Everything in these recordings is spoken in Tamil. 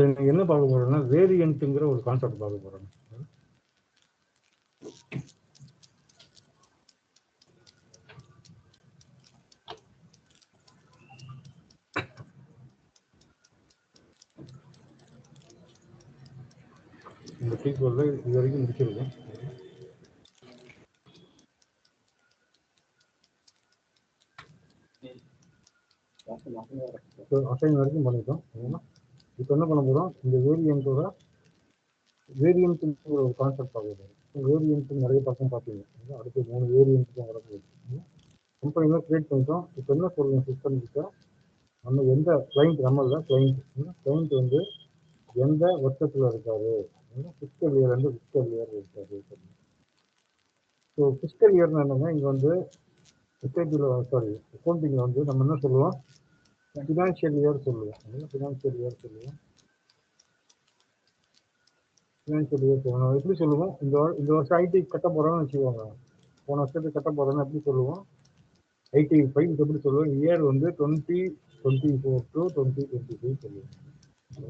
இன்னைக்கு என்ன பார்க்க போறோம்னா வேரியன்ட்ங்கிற ஒரு கான்செப்ட் பார்க்க போறோம். இந்த டீச்சர்ல இது வரைக்கும் முடிச்சிருக்கோம். அசைன் வரைக்கும் பண்ணிட்டோம். இப்போ என்ன பண்ண போறோம், இந்த வேரியன்ட்டோட வேரியன்ட் ஒரு கான்செப்ட் பார்க்க போறோம். வேரியன்ட் நிறைய பக்கம் பார்த்தீங்க, அடுத்து 3 வேரியன்ட் தான் வரப்போகுது. கம்பெனிலாம் கிரியேட் பண்ணிட்டோம். இப்போ என்ன சொல்லுங்க சிஸ்டம் கிட்ட, நம்ம எந்த கிளைண்ட், நம்மள கிளைண்ட் வந்து எந்த வருஷத்துல இருக்காரு, ஃபிஸ்கல் இயர் வந்து ஃபிஸ்கல் இயர் இருக்காரு. ஸோ ஃபிஸ்கல் இயர்னு என்னன்னா, இங்கே வந்து அக்கௌண்டிங்கில் வந்து நம்ம என்ன சொல்லுவோம், ஃபினான்ஷியல் இயர் சொல்லுவோம். ஃபினான்ஷியல் இயர் சொல்லுவோம். ஃபினான்ஷியல் இயர் சொல்லுவோம். எப்படி சொல்லுவோம், இந்த வருஷம் ஐடி கட்ட போகிறோம்னு வச்சுக்கோங்க. போன வருஷத்துக்கு கட்ட போகிறோம்னு எப்படி சொல்லுவோம், ஐடி ஃபைல் எப்படி சொல்லுவோம், இயர் வந்து 2024 to 2025 சொல்லுவோம்.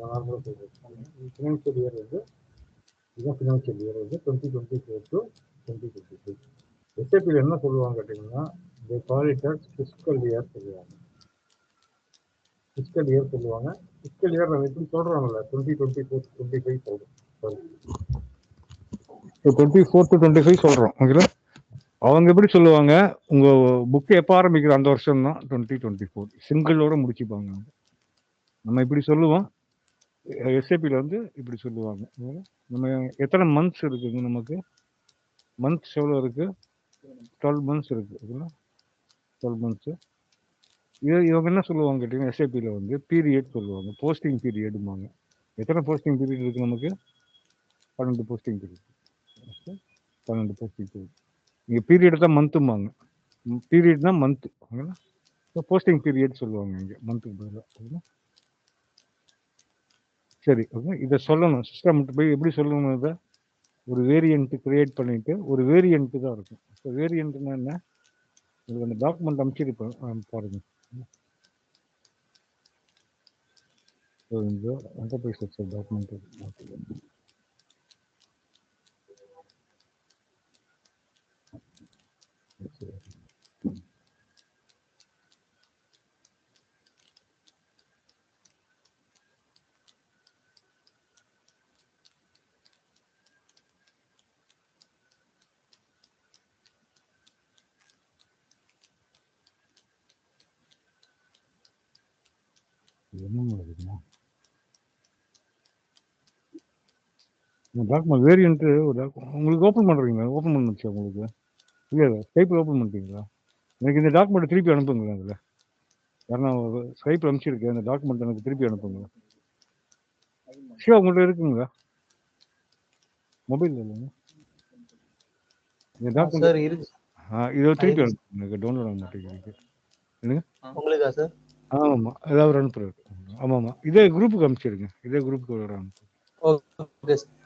நார்மலாக சொல்லுவோம். ஃபினான்ஷியல் இயர் வந்து இதுதான் ஃபினான்ஷியல் இயர் வந்து 2024 to 2025. எஸ்ஏபியில் என்ன சொல்லுவாங்க கேட்டிங்கன்னா, இந்த காலிட்டர் ஃபிஸ்கல் இயர் சொல்லுவாங்க. ஃபிஸ்கல் இயர் சொல்லுவாங்க. ஃபிஸ்கல் இயர் நம்ம எப்படி சொல்கிறோம்ல, 2024 to 25 சொல்கிறோம். சாரி, 24 to 25 சொல்கிறோம். ஓகேங்களா, அவங்க எப்படி சொல்லுவாங்க, உங்கள் புக்கு எப்போ ஆரம்பிக்கிற அந்த வருஷம் தான் 2024 சிங்கிளோட முடிச்சுப்பாங்க. நம்ம இப்படி சொல்லுவோம், எஸ்ஏபியில் வந்து இப்படி சொல்லுவாங்க. நம்ம எத்தனை மந்த்ஸ் இருக்குங்க, நமக்கு மந்த்ஸ் எவ்வளோ இருக்குது, 12 மந்த்ஸ் இருக்குது. 12 மந்த்ஸு. இவங்க என்ன சொல்லுவாங்க கேட்டிங்கன்னா, எஸ்ஏபியில் வந்து பீரியட் சொல்லுவாங்க, போஸ்டிங் பீரியடுமாங்க. எத்தனை போஸ்டிங் பீரியட் இருக்குது நமக்கு, 12 போஸ்டிங் பீரியட். 12 posting period. இங்கே பீரியட் தான் மந்த்துமாங்க, பீரியட் தான் மந்த்து. ஓகேங்களா, போஸ்டிங் பீரியட் சொல்லுவாங்க இங்கே மந்த்துக்கு பதிலாக. ஓகேங்களா, சரி. ஓகே, இதை சொல்லணும் சிஸ்டம் போய் எப்படி சொல்லணும், இதை ஒரு வேரியன்ட் கிரியேட் பண்ணிவிட்டு ஒரு வேரியன்ட்டு தான் இருக்கும். இப்போ வேரியன்ட்னா என்ன, உங்களுக்கு அந்த டாக்குமெண்ட் அமைச்சிருப்பேன் பாருங்கள். இந்த என்டர்பிரைஸ் ஸ்ட்ரக்சர் டாக்குமெண்ட் என்ன இருக்குதுன்னா, டாக்குமெண்ட் வேரியன்ட்டு ஒரு உங்களுக்கு ஓப்பன் பண்ணுறீங்களா, ஓப்பன் பண்ணுச்சு உங்களுக்கு இல்லை ஸ்கைப்பில் ஓப்பன் பண்ணிட்டீங்களா? எனக்கு இந்த டாக்குமெண்ட்டை திருப்பி அனுப்புங்களேன். அதில் யாரா ஸ்கைப்பில் அனுப்பிச்சிருக்கேன், அந்த டாக்குமெண்ட் எனக்கு திருப்பி அனுப்புங்க. ஷிவா உங்கள்கிட்ட இருக்குங்களா மொபைல் இல்லைங்க இந்த டாக்குமெண்ட்? இருக்கு. இதை திருப்பி அனுப்புங்க, எனக்கு டவுன்லோட் ஆக மாட்டேங்குது. என்னங்க உங்களுக்கா சார்? ஆமாம், ஏதாவது ஒரு அனுப்புறது. ஆமாம், இதே குரூப்புக்கு அனுப்பிச்சிருங்க, இதே குரூப்புக்கு ஒரு அனுப்பு. Okay sir.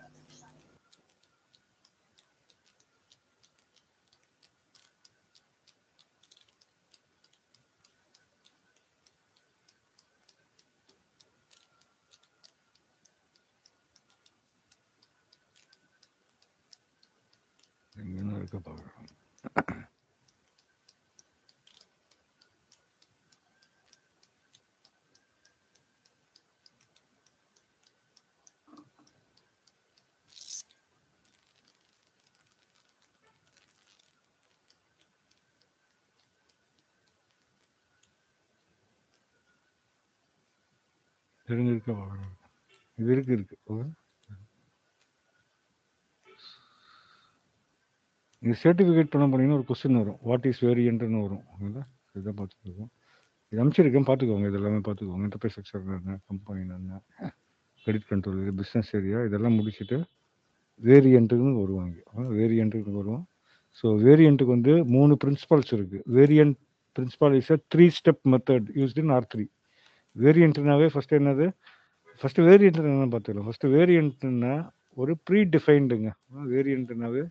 எங்கன்னு இருக்க பார்க்குறோம். இருக்க பார்க்குறோம். இது இருக்கு. இது சர்டிஃபிகேட் பண்ண போனீங்கன்னா ஒரு கொஸ்டின் வரும், வாட் இஸ் வேரியன்ட்னு வரும். இதுதான் பார்த்துக்கோங்க, இது அனுப்பிச்சிருக்கேன், பார்த்துக்கோங்க. இது எல்லாமே பார்த்துக்கோங்க. என்டர்பிரைஸ் செக்ஷன் என்ன, கம்பெனி என்ன, கிரெடிட் கண்ட்ரோல், இது பிஸ்னஸ் ஏரியா, இதெல்லாம் முடிச்சுட்டு வேரியன்ட்டுன்னு வருவாங்க. வேரியன்ட்டுன்னு வருவோம். ஸோ வேரியன்ட்டுக்கு வந்து 3 பிரின்சிபல்ஸ் இருக்குது. Variant principal is a 3 step method used in R3. வேரியன்ட்னாவே ஃபஸ்ட்டு என்னது, ஃபஸ்ட்டு வேரியன்ட் என்ன பார்த்துக்கலாம். ஃபஸ்ட்டு வேரியன்ட்னா ஒரு ப்ரீ டிஃபைன்டுங்க. வேரியன்ட்னாவே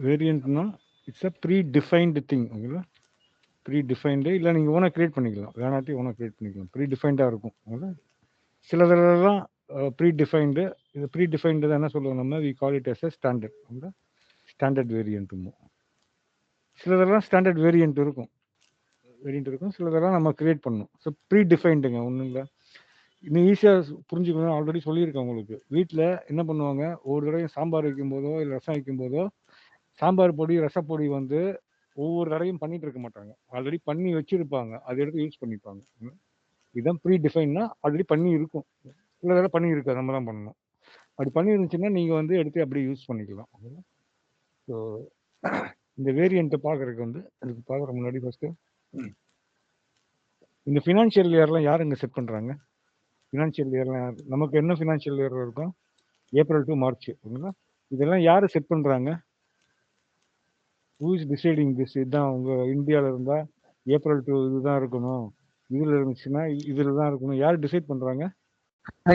வேரியன்ட்னா it's a predefined thing. ஓகேங்களா, ப்ரீ டிஃபைன்டு இல்லை நீங்கள் ஓனாக க்ரியேட் பண்ணிக்கலாம், வேணாட்டி ஓனாக க்ரியேட் பண்ணிக்கலாம். ப்ரீ டிஃபைன்டாக இருக்கும். அதனால் சிலதெல்லாம் ப்ரீ டிஃபைன்டு. இது ப்ரீ டிஃபைன்டு தான் என்ன சொல்லுவோம் நம்ம, we call it as a standard. அப்படின்னா ஸ்டாண்டர்ட் வேரியண்ட்டுமோ. சிலதெல்லாம் ஸ்டாண்டர்ட் வேரியண்ட் இருக்கும், சிலதெல்லாம் நம்ம க்ரியேட் பண்ணணும். ஸோ ப்ரீ டிஃபைன்டுங்க, ஒன்றும் இல்லை. இன்னும் ஈஸியாக புரிஞ்சுக்கணும், ஆல்ரெடி சொல்லியிருக்கேன் உங்களுக்கு. வீட்டில் என்ன பண்ணுவாங்க, ஒவ்வொரு தடவையும் சாம்பார் வைக்கும்போதோ இல்லை ரசம் வைக்கும்போதோ சாம்பார் பொடி ரசப்பொடி வந்து ஒவ்வொரு தடவையும் பண்ணிட்டு இருக்க மாட்டாங்க, ஆல்ரெடி பண்ணி வச்சிருப்பாங்க, அதை எடுத்து யூஸ் பண்ணிப்பாங்க. இதுதான் ப்ரீ டிஃபைன்னா, ஆல்ரெடி பண்ணி இருக்கும். சில தடவை பண்ணி இருக்காது, நம்ம தான் பண்ணணும். அப்படி பண்ணி இருந்துச்சுன்னா நீங்கள் வந்து எடுத்து அப்படியே யூஸ் பண்ணிக்கலாம். ஸோ இந்த வேரியண்ட்டை பார்க்குறதுக்கு வந்து அதுக்கு பார்க்குற முன்னாடி ஃபஸ்ட்டு இந்த ஃபினான்ஷியல் இயர்லாம் யாருங்க செட் பண்ணுறாங்க? ஃபினான்ஷியல் இயர்லாம் நமக்கு என்ன ஃபினான்ஷியல் இயர் இருக்கும்? April to March. ஓகேங்களா? இதெல்லாம் யார் செட் பண்ணுறாங்க? Who is deciding this? இதுதான் உங்கள் இந்தியாவில் இருந்தால் ஏப்ரல் டு இதுதான் இருக்கணும், இதில் இருந்துச்சுன்னா இதில் தான் இருக்கணும். யார் டிசைட் பண்ணுறாங்க?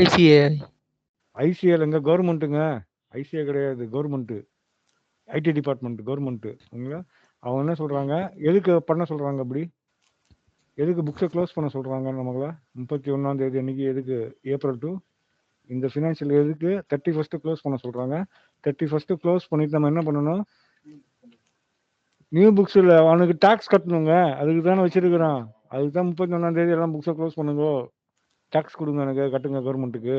ஐசிஏ. ஐசிஏலங்க, கவர்மெண்ட்டுங்க. ஐசிஏ கிடையாது, கவர்மெண்ட்டு, ஐடி டிபார்ட்மெண்ட், கவர்மெண்ட்டு. ஓகேங்களா? அவங்க என்ன சொல்கிறாங்க, எதுக்கு பண்ண சொல்கிறாங்க, அப்படி எதுக்கு புக்ஸை க்ளோஸ் பண்ண சொல்கிறாங்க நம்மள 31ஆம் தேதி அன்னைக்கு? எதுக்கு ஏப்ரல் டு இந்த ஃபினான்ஷியல் எதுக்கு 31st க்ளோஸ் பண்ண சொல்கிறாங்க? 31st க்ளோஸ் பண்ணிட்டு நம்ம என்ன பண்ணணும்? நியூ புக்ஸில் அவனுக்கு டேக்ஸ் கட்டணுங்க, அதுக்கு தானே வச்சிருக்கிறான். அதுக்கு தான் 31ஆம் தேதி எல்லாம் புக்ஸை க்ளோஸ் பண்ணுங்க, டேக்ஸ் கொடுங்க, எனக்கு கட்டுங்க கவர்மெண்ட்டுக்கு.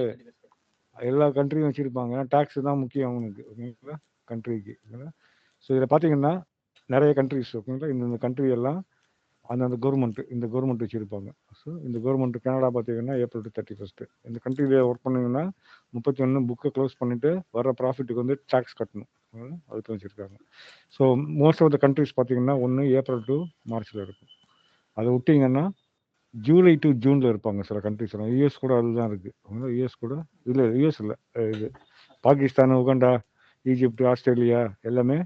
எல்லா கண்ட்ரியும் வச்சுருப்பாங்க, டேக்ஸ் தான் முக்கியம் அவனுக்கு. ஓகேங்களா? கண்ட்ரிக்கு. ஸோ இதில் பார்த்தீங்கன்னா நிறைய கண்ட்ரிஸ், ஓகேங்களா, இந்த கண்ட்ரி எல்லாம் அந்த கவர்மெண்ட், இந்த கவர்மெண்ட் வச்சுருப்பாங்க. ஸோ இந்த கவர்மெண்ட் கனடா பார்த்தீங்கன்னா ஏப்ரல் டு 31. இந்த கண்ட்ரியில் ஒர்க் பண்ணிங்கன்னா 31 புக்கை க்ளோஸ் பண்ணிவிட்டு வர ப்ராஃபிட்டுக்கு வந்து டேக்ஸ் கட்டணும், அதுக்கு வச்சுருக்காங்க. So most of the countries பார்த்தீங்கன்னா ஒன்று ஏப்ரல் டு மார்ச்சில் இருக்கும். அதை விட்டிங்கன்னா ஜூலை டு ஜூனில் இருப்பாங்க சில கண்ட்ரிஸ் எல்லாம். யூஎஸ் கூட அதுதான் இருக்குது. யூஎஸ் கூட இல்லை, யூஎஸ் இல்லை, இது பாகிஸ்தான், உகாண்டா, ஈஜிப்ட், ஆஸ்திரேலியா எல்லாமே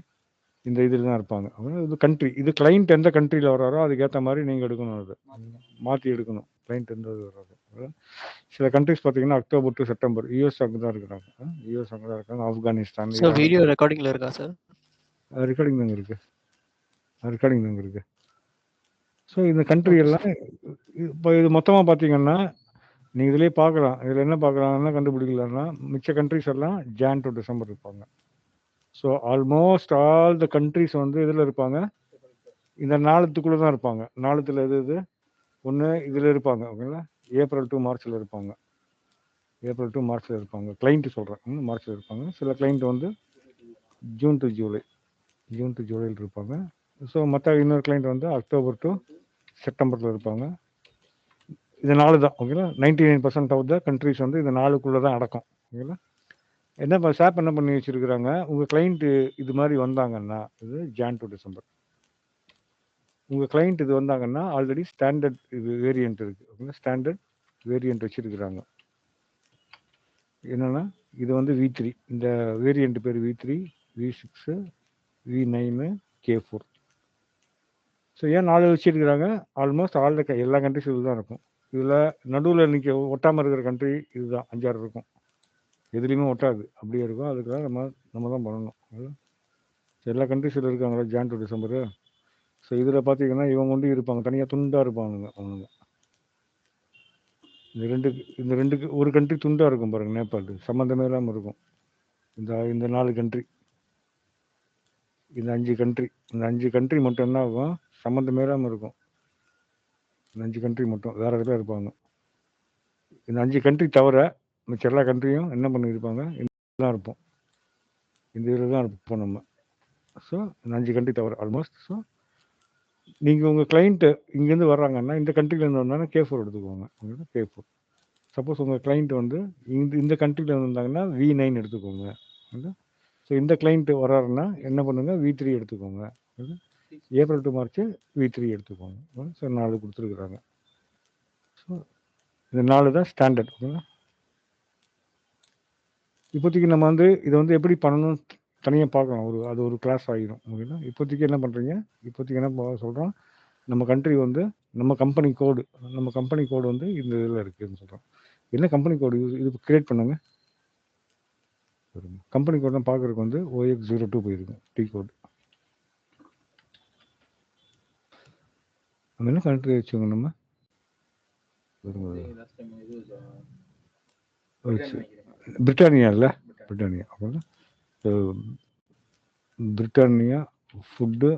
இந்த இதில் தான் இருப்பாங்க. இது கண்ட்ரி, இது கிளைண்ட் எந்த கண்ட்ரியில் வராரோ அதுக்கேற்ற மாதிரி நீங்கள் எடுக்கணும், அதை மாற்றி எடுக்கணும், கிளைண்ட் எந்த இது வராரோ. சில கண்ட்ரிஸ் பார்த்தீங்கன்னா அக்டோபர் டு செப்டம்பர். யூஎஸ் அங்கே தான் இருக்கிறாங்க, யூஎஸ் அங்கே தான் இருக்காங்க, ஆப்கானிஸ்தான். சார் வீடியோ ரெக்கார்டிங்ல இருக்கா சார்? ரெக்கார்டிங் தாங்க இருக்கு, ரெக்கார்டிங் தாங்க இருக்கு. ஸோ இந்த கண்ட்ரி எல்லாம் இப்போ இது மொத்தமாக பார்த்தீங்கன்னா நீங்கள் இதிலே பார்க்கலாம். இதில் என்ன பார்க்குறாங்கன்னா, கண்டுபிடிக்கலன்னா மிச்ச கண்ட்ரிஸ் எல்லாம் ஜான் டு டிசம்பர் இருப்பாங்க. So almost all the countries வந்து இதில் இருப்பாங்க, இந்த நாலுத்துக்குள்ளே தான் இருப்பாங்க. நாலுத்தில் எது ஒன்று இதில் இருப்பாங்க. ஓகேங்களா? ஏப்ரல் டு மார்ச்சில் இருப்பாங்க, ஏப்ரல் டு மார்ச்சில் இருப்பாங்க. கிளைண்ட்டு சொல்கிறேன், மார்ச்சில் இருப்பாங்க. சில கிளைண்ட் வந்து ஜூன் டு ஜூலையில் இருப்பாங்க. ஸோ மற்ற இன்னொரு கிளைண்ட் வந்து அக்டோபர் டு செப்டம்பரில் இருப்பாங்க. இது 4 தான். ஓகேங்களா? 99% ஆஃப் த கண்ட்ரிஸ் வந்து இந்த 4க்குள்ளே தான் அடக்கம். ஓகேங்களா? என்ன ஷாப் என்ன பண்ணி வச்சுருக்கிறாங்க, உங்கள் கிளைண்ட்டு இது மாதிரி வந்தாங்கன்னா, இது ஜான் டு டிசம்பர். உங்கள் கிளைண்ட் இது வந்தாங்கன்னா ஆல்ரெடி ஸ்டாண்டர்ட் இது வேரியண்ட் இருக்குது. ஓகேங்களா? ஸ்டாண்டர்ட் வேரியண்ட் வச்சுருக்கிறாங்க. என்னென்னா இது வந்து V3, இந்த வேரியண்ட் பேர் V3, V6, V9, K4. So ஏன் 4 வச்சுருக்கிறாங்க? ஆல்மோஸ்ட் எல்லா கண்ட்ரிஸும் இதுதான் இருக்கும். இதில் நடுவில் இன்றைக்கி ஒட்டாமல் இருக்கிற கண்ட்ரி இதுதான், 5-6 இருக்கும். எதுலேயுமே ஒட்டாது, அப்படியே இருக்கும். அதுக்காக நம்ம தான் பண்ணணும். எல்லா கண்ட்ரிஸில் இருக்காங்களா ஜான் டு டிசம்பரு. ஸோ இதில் பார்த்தீங்கன்னா இவங்க ஒண்டி இருப்பாங்க, தனியாக துண்டாக இருப்பாங்க அவனுங்க. இந்த ரெண்டுக்கு ஒரு கண்ட்ரி துண்டாக இருக்கும் பாருங்கள், நேபாள், சம்மந்தமே இல்லாமல் இருக்கும். இந்த 4 கண்ட்ரி, இந்த 5 கண்ட்ரி மட்டும் என்ன ஆகும், சம்மந்தமே இல்லாமல் இருக்கும். இந்த 5 கண்ட்ரி மட்டும் வேறு இடத்துல இருப்பாங்க. இந்த 5 கண்ட்ரி தவிர மிச்ச எல்லா கண்ட்ரியும் என்ன பண்ணியிருப்பாங்க, தான் இருப்போம், இந்த இதில் தான் இருப்போம் நம்ம. ஸோ இந்த 5 கண்ட்ரி தவிர ஆல்மோஸ்ட். ஸோ நீங்கள் உங்கள் கிளைண்ட்டு இங்கேருந்து வர்றாங்கன்னா இந்த கண்ட்ரிலேருந்து வந்தாங்கன்னா K4 எடுத்துக்கோங்க. K4. சப்போஸ் உங்கள் கிளைண்ட் வந்து இந்த கண்ட்ரியில் இருந்தாங்கன்னா V9 எடுத்துக்கோங்க. ஸோ இந்த கிளைண்ட்டு வர்றாருன்னா என்ன பண்ணுங்க, V3 எடுத்துக்கோங்க. ஏப்ரல் டு மார்ச் V3 எடுத்துக்கோங்க. ஸோ 4 கொடுத்துருக்குறாங்க. ஸோ இந்த 4 தான் ஸ்டாண்டர்ட். ஓகேங்களா? இப்போதைக்கு நம்ம வந்து இதை வந்து எப்படி பண்ணணும் தனியாக பார்க்கலாம், அது ஒரு கிளாஸ் ஆகிடும். ஓகேங்களா? இப்போதைக்கு என்ன பண்ணுறீங்க, இப்போதைக்கு என்ன சொல்கிறோம், நம்ம கண்ட்ரி வந்து நம்ம கம்பெனி கோடு வந்து இந்த இதில் இருக்குதுன்னு சொல்கிறோம். என்ன கம்பெனி கோடு இது கிரியேட் பண்ணுங்க. கம்பெனி கோட் தான் பார்க்குறதுக்கு வந்து OX02 போயிருக்கும், T கோடு. நம்ம என்ன கண்ட்ரி வச்சுக்கோங்க நம்ம பிரிட்டானியா இல்லை பிரிட்டானியா அப்புறம் பிரிட்டானியா ஃபுட்டு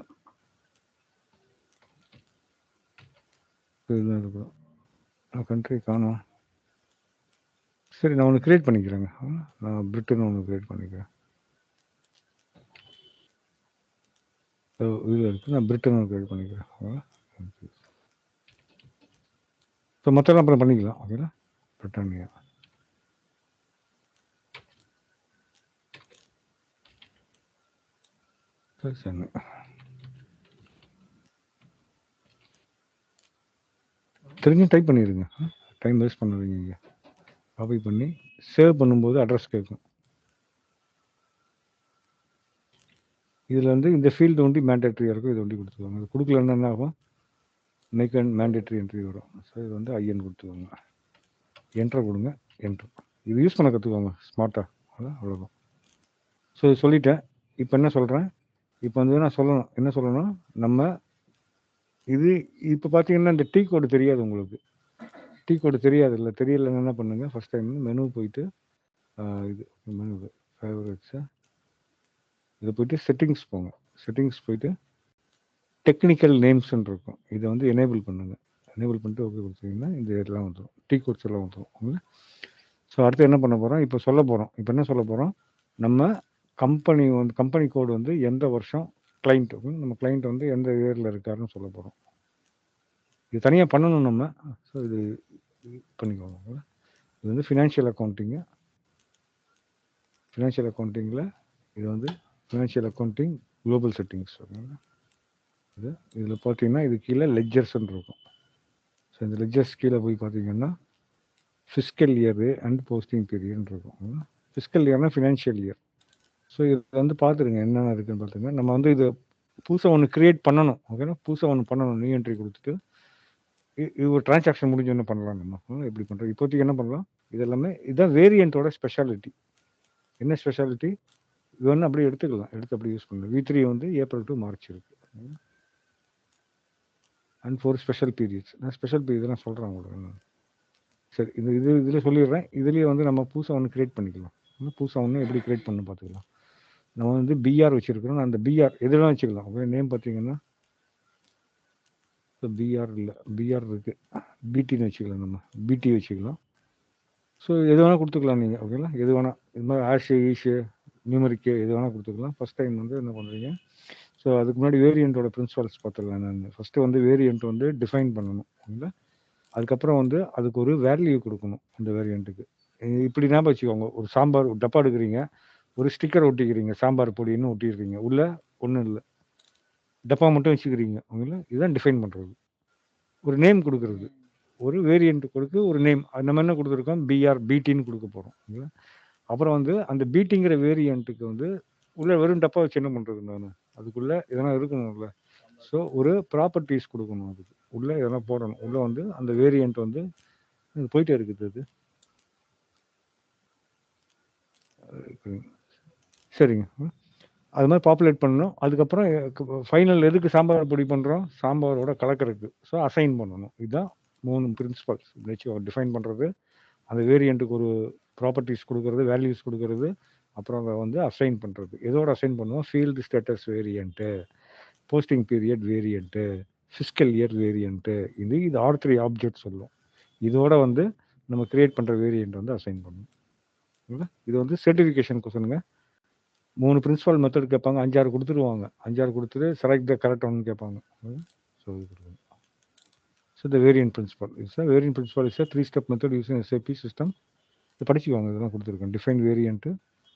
இதுதான் இருக்கும் கண்ட்ரி காணும். சரி நான் ஒன்று கிரியேட் பண்ணிக்கிறேங்க. நான் பிரிட்டன் ஒன்று கிரியேட் பண்ணிக்கிறேன். இது இருக்குது நான் பிரிட்டன் ஒன்று கிரியேட் பண்ணிக்கிறேன். ஸோ மற்றெல்லாம் அப்புறம் பண்ணிக்கலாம். ஓகேங்களா பிரிட்டானியா சரி தெரிஞ்சு டைப் பண்ணிடுங்க. டைம் வேஸ்ட் பண்ணாதீங்க. இங்கே காப்பி பண்ணி சேவ் பண்ணும்போது அட்ரஸ் கேட்கும். இதில் வந்து இந்த ஃபீல்டு ஒண்டி மேண்டேட்ரியாக இருக்கும். இது ஒண்டி கொடுத்துருவாங்க. இது கொடுக்கலன்னா என்ன ஆகும், மேக் அண்ட் மேண்டேட்ரி என்ட்ரி வரும். ஸோ இது வந்து ஐஎன் கொடுத்துக்கோங்க. என்ட்ரை கொடுங்க. என்ட்ரு இது யூஸ் பண்ண கற்றுக்கோங்க ஸ்மார்ட்டாக. அவ்வளோதான். ஸோ இது சொல்லிட்டேன். இப்போ என்ன சொல்கிறேன், இப்போ வந்து நான் சொல்லணும் என்ன சொல்லணும், நம்ம இது இப்போ பார்த்தீங்கன்னா இந்த டீ கோடு தெரியாது உங்களுக்கு. டீ கோடு தெரியாது இல்லை, தெரியலன்னு என்ன பண்ணுங்கள், ஃபஸ்ட் டைம் மெனு போயிட்டு இது மெனு ஃபேவரட்ஸு இதை போயிட்டு செட்டிங்ஸ் போங்க. செட்டிங்ஸ் போயிட்டு டெக்னிக்கல் நேம்ஸ்ன்னு இருக்கும். இதை வந்து எனேபிள் பண்ணுங்கள். எனேபிள் பண்ணிட்டு ஓகே கொடுத்தீங்கன்னா இந்த இதெல்லாம் வந்துடும், டீ கோட்ஸ் எல்லாம் வந்துடும். ஸோ அடுத்து என்ன பண்ண போகிறோம், இப்போ சொல்ல போகிறோம். இப்போ என்ன சொல்ல போகிறோம், நம்ம கம்பெனி வந்து கம்பெனி கோடு வந்து எந்த வருஷம் கிளைண்ட், நம்ம கிளைண்ட் வந்து எந்த இயரில் இருக்காருன்னு சொல்ல போகிறோம். இது தனியாக பண்ணணும் நம்ம. ஸோ இது பண்ணிக்கோங்க. இது வந்து ஃபினான்ஷியல் அக்கௌண்டிங்கு. ஃபினான்ஷியல் அக்கௌண்டிங்கில் இது வந்து ஃபினான்ஷியல் அக்கௌண்டிங் குளோபல் செட்டிங்ஸ். இது இதில் பார்த்தீங்கன்னா இது கீழே லெட்ஜர்ஸ்ன்னு இருக்கும். ஸோ இந்த லெட்ஜர்ஸ் கீழே போய் பார்த்தீங்கன்னா ஃபிஸ்கல் இயரு அண்ட் போஸ்டிங் பீரியட்னு இருக்கும். ஃபிஸ்கல் இயர்னா ஃபினான்ஷியல் இயர். ஸோ இது வந்து பார்த்துருங்க என்னென்ன இருக்குன்னு பார்த்துங்க. நம்ம வந்து இது புதுசாக ஒன்று க்ரியேட் பண்ணணும். ஓகேனா புதுசாக ஒன்று பண்ணணும். நியூ என்ட்ரி கொடுத்துட்டு இது ஒரு டிரான்சாக்ஷன் முடிஞ்சோன்னு பண்ணலாம். நம்ம எப்படி பண்ணுறோம் இப்போதைக்கு என்ன பண்ணலாம், இது எல்லாமே இதுதான் வேரியண்ட்டோட ஸ்பெஷாலிட்டி. என்ன ஸ்பெஷாலிட்டி, இது வந்து அப்படியே எடுத்துக்கலாம், எடுத்து அப்படியே யூஸ் பண்ணலாம். V3 வந்து ஏப்ரல் டு மார்ச் இருக்குது. And 4 special periods. நான் ஸ்பெஷல் பீரியட் நான் சொல்கிறேன் உங்களுக்கு. சரி இதில் சொல்லிடுறேன். இதுலேயே வந்து நம்ம புதுசாக ஒன்று க்ரியேட் பண்ணிக்கலாம். புதுசாக ஒன்று எப்படி க்ரியேட் பண்ணு பார்த்துக்கலாம். நம்ம வந்து பிஆர் வச்சுருக்கிறோம். அந்த பிஆர் எதுலாம் வச்சுக்கலாம். ஓகே நேம் பார்த்தீங்கன்னா பிஆர் இல்லை, பிஆர் இருக்குது, பிடின்னு வச்சுக்கலாம். நம்ம பிடி வச்சுக்கலாம். ஸோ எது வேணால் கொடுத்துக்கலாம் நீங்கள். ஓகேங்களா எது வேணால் இது மாதிரி ஆஷு ஈஷு நியூமரிக்கு எது வேணால் கொடுத்துக்கலாம். ஃபஸ்ட் டைம் வந்து என்ன பண்ணுறீங்க, ஸோ அதுக்கு முன்னாடி வேரியண்ட்டோட பிரின்சிபல்ஸ் பார்த்துடலாம். நான் ஃபஸ்ட்டு வந்து வேரியண்ட் வந்து டிஃபைன் பண்ணணும். ஓகேங்களா அதுக்கப்புறம் வந்து அதுக்கு ஒரு வேல்யூ கொடுக்கணும். அந்த வேரியண்ட்டுக்கு இப்படி ஞாபகம் வச்சுக்கோங்க. ஒரு சாம்பார் டப்பா எடுக்கிறீங்க, ஒரு ஸ்டிக்கர் ஒட்டிக்கிறீங்க, சாம்பார் பொடின்னு ஒட்டிடுறீங்க. உள்ள ஒன்றும் இல்லை, டப்பா மட்டும் வச்சுக்கிறீங்க. ஓகேங்களா இதுதான் டிஃபைன் பண்ணுறது. ஒரு நேம் கொடுக்கறது, ஒரு வேரியண்ட் கொடுத்து ஒரு நேம். நம்ம என்ன கொடுத்துருக்கோம், பிஆர் பிடின்னு கொடுக்க போகிறோம். ஓகேங்களா அப்புறம் வந்து அந்த பிடிங்கிற வேரியண்ட்டுக்கு வந்து உள்ள வெறும் டப்பா வச்சு என்ன பண்ணுறது, நான் அதுக்குள்ளே இதெல்லாம் இருக்கணும்ல. ஸோ ஒரு ப்ராப்பர்ட்டிஸ் கொடுக்கணும். அதுக்கு உள்ளே இதெல்லாம் போடணும். உள்ளே வந்து அந்த வேரியண்ட் வந்து போயிட்டே இருக்குது. அது சரிங்க. அது மாதிரி பாப்புலேட் பண்ணணும். அதுக்கப்புறம் ஃபைனல் எதுக்கு சாம்பார் பொடி பண்ணுறோம், சாம்பாரோட கலக்கிறதுக்கு. ஸோ அசைன் பண்ணணும். இதுதான் 3 பிரின்சிபல்ஸ் வச்சு டிஃபைன் பண்ணுறது. அந்த வேரியண்ட்டுக்கு ஒரு ப்ராப்பர்ட்டிஸ் கொடுக்கறது, வேல்யூஸ் கொடுக்கறது, அப்புறம் அதை வந்து அசைன் பண்ணுறது. எதோட அசைன் பண்ணுவோம், field status variant, posting period variant, fiscal year variant. இது R3 ஆப்ஜெக்ட் சொல்லும். இதோட வந்து நம்ம கிரியேட் பண்ணுற வேரியண்ட் வந்து அசைன் பண்ணணும். இது வந்து சர்டிஃபிகேஷன் கொஸ்டினுங்க. 3 பிரின்சிபல் மெத்தட் கேட்பாங்க. 5-6 கொடுத்துருவாங்க. 5-6 கொடுத்துட்டு செலக்ட் த கரெக்ட் ஒன்று கேட்பாங்க. So the variant principal is variant principal is 3-step method using SAP system. இது படிச்சுக்குவாங்க. இதெல்லாம் கொடுத்துருக்கேன். Define variant,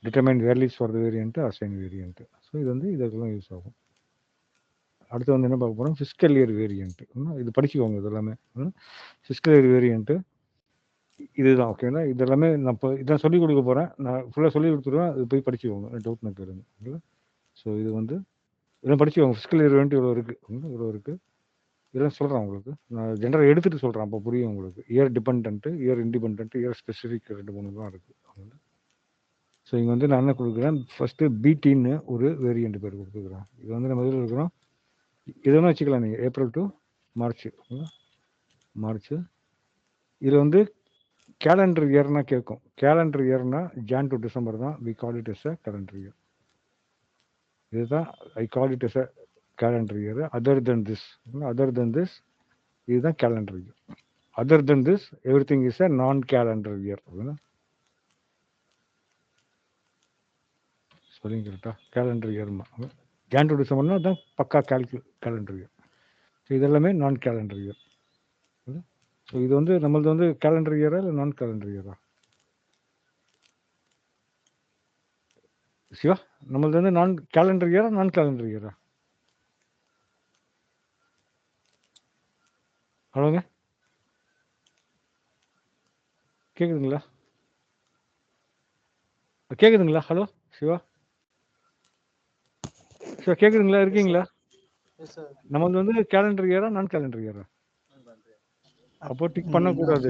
determine values for the variant, assign variant. So இது வந்து இதெல்லாம் யூஸ் ஆகும். அடுத்து வந்து என்ன பார்க்க போகிறோம், ஃபிஸ்கல் இயர் வேரியண்ட்டு. இது படிச்சுக்கோங்க. இது எல்லாமே ஃபிஸ்கல் இயர் வேரியண்ட்டு இதுதான். ஓகேங்களா இது எல்லாமே நான் இப்போ இதான் சொல்லிக் கொடுக்க போகிறேன். நான் ஃபுல்லாக சொல்லி கொடுத்துருவேன். அது போய் படிச்சுக்கோங்க. டவுட்னா கேளுங்க. ஓகேங்களா ஸோ இது வந்து இதெல்லாம் படிச்சுக்கோங்க. ஃபிஸ்கல் இயர் வேரியண்ட் இவ்வளோ இருக்குது. இதெல்லாம் சொல்கிறேன் உங்களுக்கு. நான் ஜென்ரல் எடுத்துகிட்டு சொல்கிறேன், அப்போ புரியும் உங்களுக்கு. Year dependent, year independent, year specific 2-3 தான் இருக்குது. ஸோ இங்கே வந்து நான் என்ன கொடுக்குறேன், ஃபஸ்ட்டு பிடின்னு ஒரு வேரியண்ட் பேர் கொடுத்துக்கிறேன். இது வந்து நம்ம இதில் இருக்கிறோம். இது வேணால் வச்சுக்கலாம் நீங்கள், ஏப்ரல் டு மார்ச். மார்ச். இது வந்து கேலண்டர் இயர்னா கேட்கும். கேலண்டர் இயர்னா ஜான் டு டிசம்பர் தான். We call it as a calendar year. இதுதான் I call it as a calendar year. Other than this இதுதான் calendar year. Other than this everything is a non calendar year. சொல்லிங்க கரெக்டா? கேலண்டர் இயர்மா ஜான் டு டிசம்பர்னா தான் பக்கா கேலண்டர் இயர். ஸோ இதெல்லாமே நான் கேலண்டர் இயர். ஸோ இது வந்து நம்மளது வந்து கேலண்டர் இயரா இல்லை நான் கேலண்டர் இயரா? சிவா, நம்மளது வந்து நான் கேலண்டர் இயரா நான் கேலண்டர் இயரா? ஹலோங்க, கேக்குதுங்களா? கேக்குதுங்களா? ஹலோ சிவா, சிவா கேக்குதுங்களா? இருக்கீங்களா? நம்மளது வந்து கேலண்டர் இயரா நான் கேலண்டர் இயரா? அப்போ டிக் பண்ணக்கூடாது.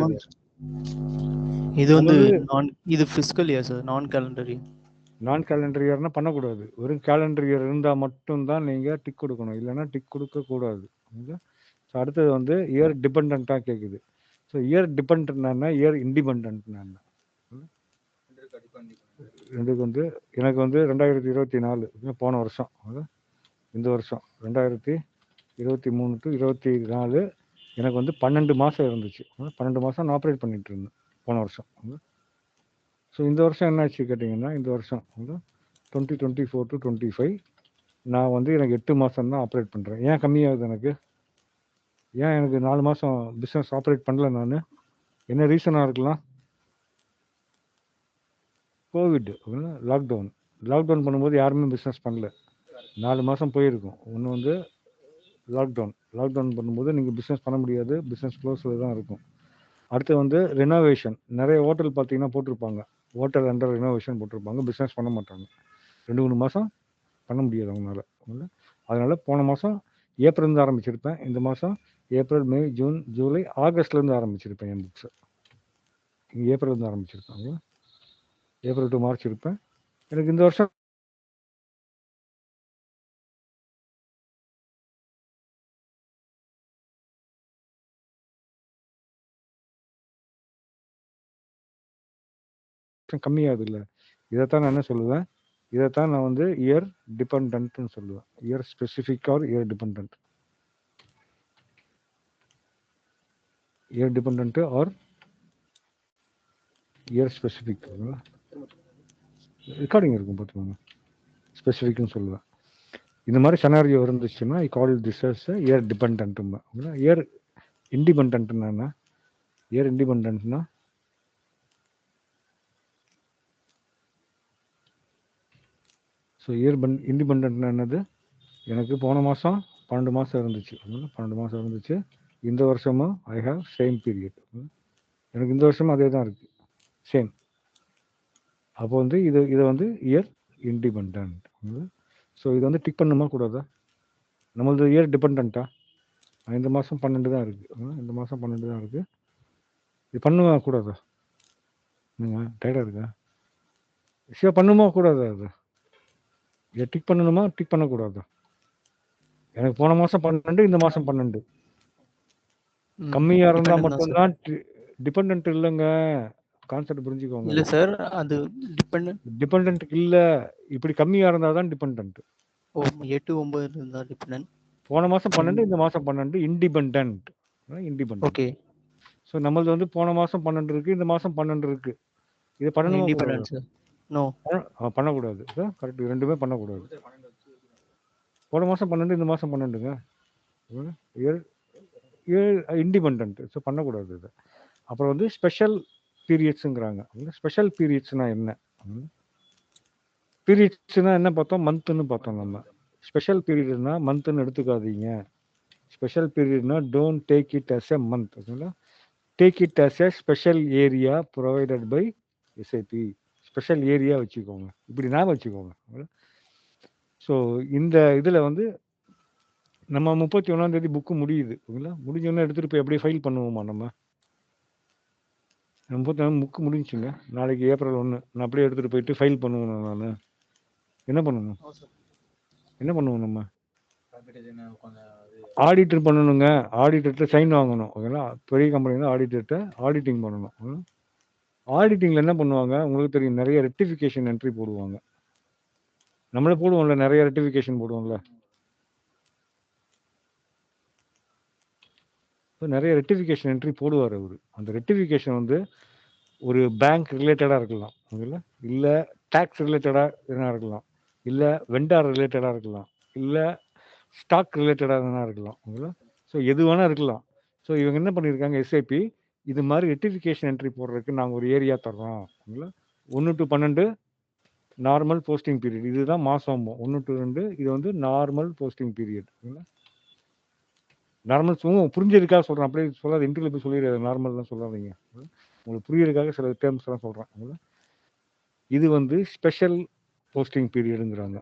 இது வந்து இது ஃபிஸ்கல் இயர் சார், நான் கேலண்டர் இயர். நான் கேலண்டர் இயர்னா பண்ணக்கூடாது. வெறும் கேலண்டர் இயர் இருந்தால் மட்டும்தான் நீங்கள் டிக் கொடுக்கணும், இல்லைன்னா டிக் கொடுக்கக்கூடாது. ஸோ அடுத்தது வந்து இயர் டிபெண்ட்டாக கேட்குது. ஸோ இயர் டிபெண்ட்னா இயர் இண்டிபெண்ட்னா என்ன? இதுக்கு வந்து எனக்கு வந்து 2024 போன வருஷம், இந்த வருஷம் 2023 to 24 எனக்கு வந்து 12 மாதம் இருந்துச்சு. 12 மாதம் நான் ஆப்ரேட் பண்ணிட்டு இருந்தேன் போன வருஷம். ஸோ இந்த வருஷம் என்னாச்சு கேட்டிங்கன்னா, இந்த வருஷம் வந்து 2024 to 25 நான் வந்து எனக்கு 8 மாதம் தான் ஆப்ரேட் பண்ணுறேன். ஏன் கம்மியாகுது எனக்கு? ஏன் எனக்கு 4 மாதம் பிஸ்னஸ் ஆப்ரேட் பண்ணல நான்? என்ன ரீசனாக இருக்கலாம்? கோவிட், லாக்டவுன் பண்ணும்போது யாருமே பிஸ்னஸ் பண்ணல. 4 மாதம் போயிருக்கும். ஒன்று வந்து லாக்டவுன் பண்ணும்போது நீங்கள் பிஸ்னஸ் பண்ண முடியாது, பிஸ்னஸ் க்ளோஸில் தான் இருக்கும். அடுத்து வந்து ரெனோவேஷன், நிறைய ஹோட்டல் பார்த்தீங்கன்னா போட்டிருப்பாங்க, ஹோட்டல் அண்டர் ரெனோவேஷன் போட்டிருப்பாங்க, பிஸ்னஸ் பண்ண மாட்டாங்க. 2-3 மாதம் பண்ண முடியாது அவங்களால. அதனால் போன மாதம் ஏப்ரல்லேருந்து ஆரம்பிச்சிருப்பேன். இந்த மாதம் ஏப்ரல், மே, ஜூன், ஜூலை, ஆகஸ்ட்லேருந்து ஆரம்பிச்சிருப்பேன் என் புக்ஸை. இங்கே ஏப்ரல்லேருந்து ஆரம்பிச்சிருப்பாங்க. ஏப்ரல் டு மார்ச் இருப்பேன். எனக்கு இந்த வருஷம் கம்மியாகுது இல்லை? இதைத்தான் நான் என்ன சொல்லுவேன், இதைத்தான் நான் வந்து இயர் டிபெண்ட்னு சொல்லுவேன். Year specific or year depend. Year depend or year specific. Recording இருக்கும் பார்த்துக்கோங்க. ஸ்பெசிஃபிக்னு சொல்லுவேன். இந்த மாதிரி செனாரியோ இருந்துச்சுன்னா I call this as year டிபெண்ட்மா. இயர் இண்டிபெண்ட்னா என்ன? இயர் இண்டிபெண்ட்னா ஸோ இயர் இண்டிபெண்ட்னா என்னது? எனக்கு போன மாதம் 12 மாதம் இருந்துச்சு. 12 மாதம் இருந்துச்சு. இந்த வருஷமும் ஐ ஹாவ் சேம் பீரியட். எனக்கு இந்த வருஷமும் அதே தான் இருக்குது, சேம். அப்போ வந்து இதை வந்து இயர் இண்டிபெண்ட். ஸோ இது வந்து டிக் பண்ணுமா கூடாதா? நம்மளது இயர் டிபெண்ட்டா? இந்த மாதம் 12 தான் இருக்குது. இந்த மாதம் 12 தான் இருக்குது. இது பண்ணுமா கூடாதா? நீங்கள் டயர்டாக இருக்கா? சரி, பண்ணுமா கூடாதா? அது இதை டிக் பண்ணணுமா, டிக் பண்ணக்கூடாதா? எனக்கு போன மாதம் 12, இந்த மாதம் 12. கம்மியாக இருந்தால் மட்டும்தான் டிபெண்ட் இல்லைங்க. கான்செப்ட் புரிஞ்சுக்கோங்க. இல்ல சார், அது டிபெண்ட் இல்ல, இப்படி கம்மியா இருந்தா தான் டிபெண்ட். 8, 9 இருந்தா டிபெண்ட். போன மாசம் 12, இந்த மாசம் 12 இண்டிபெண்டன்ட். ஓகே. ஸோ நம்மளது வந்து போன மாசம் 12 இருக்கு, இந்த மாசம் 12 இருக்கு. இது பண்ணணுமா கூடாது? Independent sir. நோ, பண்ணக்கூடாது. கரெக்ட், ரெண்டுமே பண்ணக்கூடாது. போன மாசம் 12, இந்த மாசம் 12ங்க. இண்டிபெண்ட். ஸோ பண்ணக்கூடாது இது. அப்புறம் வந்து ஸ்பெஷல் பீரியட்ஸுங்கிறாங்க. ஸ்பெஷல் பீரியட்ஸ்னா என்ன? பீரியட்ஸ்னா என்ன பார்த்தோம்? மந்த்னு பார்த்தோம் நம்ம. ஸ்பெஷல் பீரியட்னா மந்த்னு எடுத்துக்காதீங்க. ஸ்பெஷல் பீரியட்னா don't take it as a month. ஓகேங்களா? Take it as a special area provided by SIP. Special area வச்சுக்கோங்க, இப்படி ஞாபகம் வச்சுக்கோங்க. ஸோ இந்த இதில் வந்து நம்ம 31 புக்கு முடியுது. ஓகேங்களா? முடிஞ்சோன்னே எடுத்துகிட்டு போய் அப்படியே ஃபைல் பண்ணுவோமா? நம்ம 31 புக்கு முடிஞ்சுங்க. நாளைக்கு ஏப்ரல் 1 நான் அப்படியே எடுத்துகிட்டு போயிட்டு ஃபைல் பண்ணுவேன். நான் என்ன பண்ணணும்? என்ன பண்ணுவோம் நம்ம? ஆடிட்டர் பண்ணணுங்க, ஆடிட்டர்கிட்ட சைன் வாங்கணும். ஓகேங்களா? பெரிய கம்பெனியில் ஆடிட்டர்கிட்ட ஆடிட்டிங் பண்ணணும். ஆடிட்டிங்கில் என்ன பண்ணுவாங்க உங்களுக்கு தெரியும், நிறைய ரெக்டிஃபிகேஷன் என்ட்ரி போடுவாங்க. நம்மளே போடுவோம்ல, நிறைய ரெக்டிஃபிகேஷன் போடுவோம்ல. நிறைய ரெக்டிஃபிகேஷன் என்ட்ரி போடுவார் அவர். அந்த ரெக்டிஃபிகேஷன் வந்து ஒரு பேங்க் ரிலேட்டடாக இருக்கலாம், ஓகேங்களா? இல்லை டேக்ஸ் ரிலேட்டடாக எதனா இருக்கலாம், இல்லை வெண்டார் ரிலேட்டடாக இருக்கலாம், இல்லை ஸ்டாக் ரிலேட்டடாக எதனா இருக்கலாம், ஓகேங்களா? ஸோ எது வேணால் இருக்கலாம். ஸோ இவங்க என்ன பண்ணியிருக்காங்க, எஸ்ஐபி இது மாதிரி ரெக்டிஃபிகேஷன் என்ட்ரி போடுறதுக்கு நாங்கள் ஒரு ஏரியா தர்றோம், ஓகேங்களா? 1 to 12 நார்மல் போஸ்டிங் பீரியட். இதுதான் மாதம் 1 to 2. இது வந்து நார்மல் போஸ்டிங் பீரியட், ஓகேங்களா? நார்மல் புரிஞ்சதுக்காக சொல்கிறேன், அப்படியே சொல்லாது, இன்டர்வியூ போய் சொல்லிடுறது நார்மல்லாம் சொல்லாதீங்க. உங்களுக்கு புரியறதுக்காக சில டேர்ம்ஸ் எல்லாம் சொல்கிறேன். இது வந்து ஸ்பெஷல் போஸ்டிங் பீரியடுங்கிறாங்க.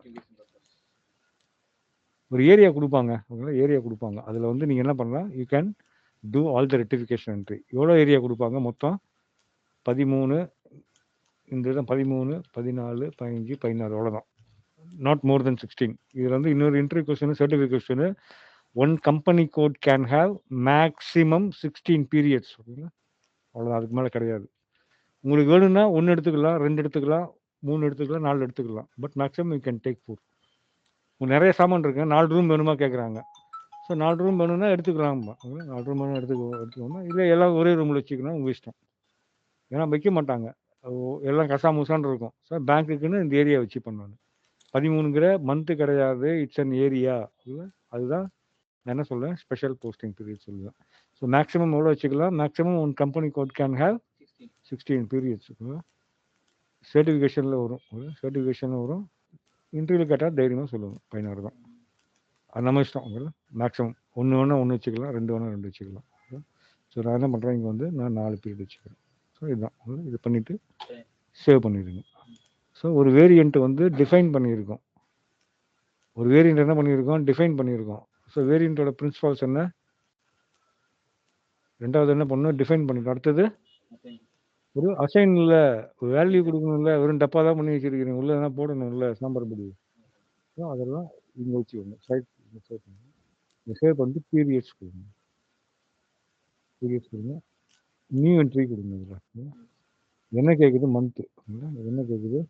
ஒரு ஏரியா கொடுப்பாங்க, ஏரியா கொடுப்பாங்க. அதில் வந்து நீங்கள் என்ன பண்ணலாம், you can do all the rectification entry. எவ்வளோ ஏரியா கொடுப்பாங்க மொத்தம்? 13, இந்த இடம் 13, 14, 15, 16, அவ்வளோதான். Not more than 16. இதில் வந்து இன்னொரு interview question, certificate question, one company code can have maximum 16 periods. அவ்வளோதான், அதுக்கு மேலே கிடையாது. உங்களுக்கு வேணும்னா 1 எடுத்துக்கலாம், 2 எடுத்துக்கலாம், 3 எடுத்துக்கலாம், 4 எடுத்துக்கலாம். But maximum you can take 4. நிறைய சாமான் இருக்கு, 4 ரூம் வேணுமா கேட்குறாங்க. ஸோ 4 ரூம் வேணும்னா எடுத்துக்கலாம்பா, 4 ரூம் வேணும் எடுத்துக்கோமா, இல்லை எல்லாம் ஒரே ரூமில் வச்சுக்கணும், உங்கள் இஷ்டம். ஏன்னா வைக்க மாட்டாங்க, எல்லாம் கசாமுசான்னு இருக்கும். ஸோ பேங்க்குக்குன்னு இந்த ஏரியா வச்சு பண்ணுவாங்க. 13ங்கிற மந்த்து கிடையாது, இட்ஸ் அன் ஏரியா. அதுதான் நான் என்ன சொல்கிறேன், ஸ்பெஷல் போஸ்டிங் பீரியட் சொல்லுவேன். ஸோ மேக்ஸிமம் எவ்வளோ வச்சுக்கலாம், maximum one company code can have 16 periods. சர்டிஃபிகேஷனில் வரும், சர்டிஃபிகேஷனில் வரும். இன்டர்வியூ கேட்டால் தைரியமாக சொல்லுவாங்க, 16 தான். அது நம்ம இஷ்டம். மேக்ஸிமம் 1 வேணால் 1 வச்சுக்கலாம், 2 வேணால் 2 வச்சுக்கலாம். ஸோ நான் என்ன பண்ணுறேன், இங்கே வந்து நான் 4 பீரியட் வச்சுக்கிறேன். ஸோ இதுதான், இது பண்ணிவிட்டு சேவ் பண்ணிடுங்க. ஸோ ஒரு வேரியண்ட் வந்து டிஃபைன் பண்ணியிருக்கோம். ஒரு வேரியண்ட் என்ன பண்ணியிருக்கோம், டிஃபைன் பண்ணியிருக்கோம். ஸோ வேரியண்ட்டோட பிரின்சிபால்ஸ் என்ன, ரெண்டாவது என்ன பண்ணணும், டிஃபைன் பண்ணிட்டோம். அடுத்தது ஒரு அசைன் இல்லை, வேல்யூ கொடுக்கணும்ல, வெறும் டப்பா தான் பண்ணி வச்சிருக்கிறீங்க, உள்ள எதனா போடணும்ல சாம்பார் பொடி. ஸோ அதெல்லாம் இங்கே வச்சுக்கோங்க, சைட் சேவ் பண்ணுங்க. சேவ் பண்ணிட்டு பீரியட்ஸ் கொடுங்க, பீரியட்ஸ் கொடுங்க, நியூ என்ட்ரி கொடுங்க. இதில் என்ன கேட்குது, மந்த்து. என்ன கேட்குது,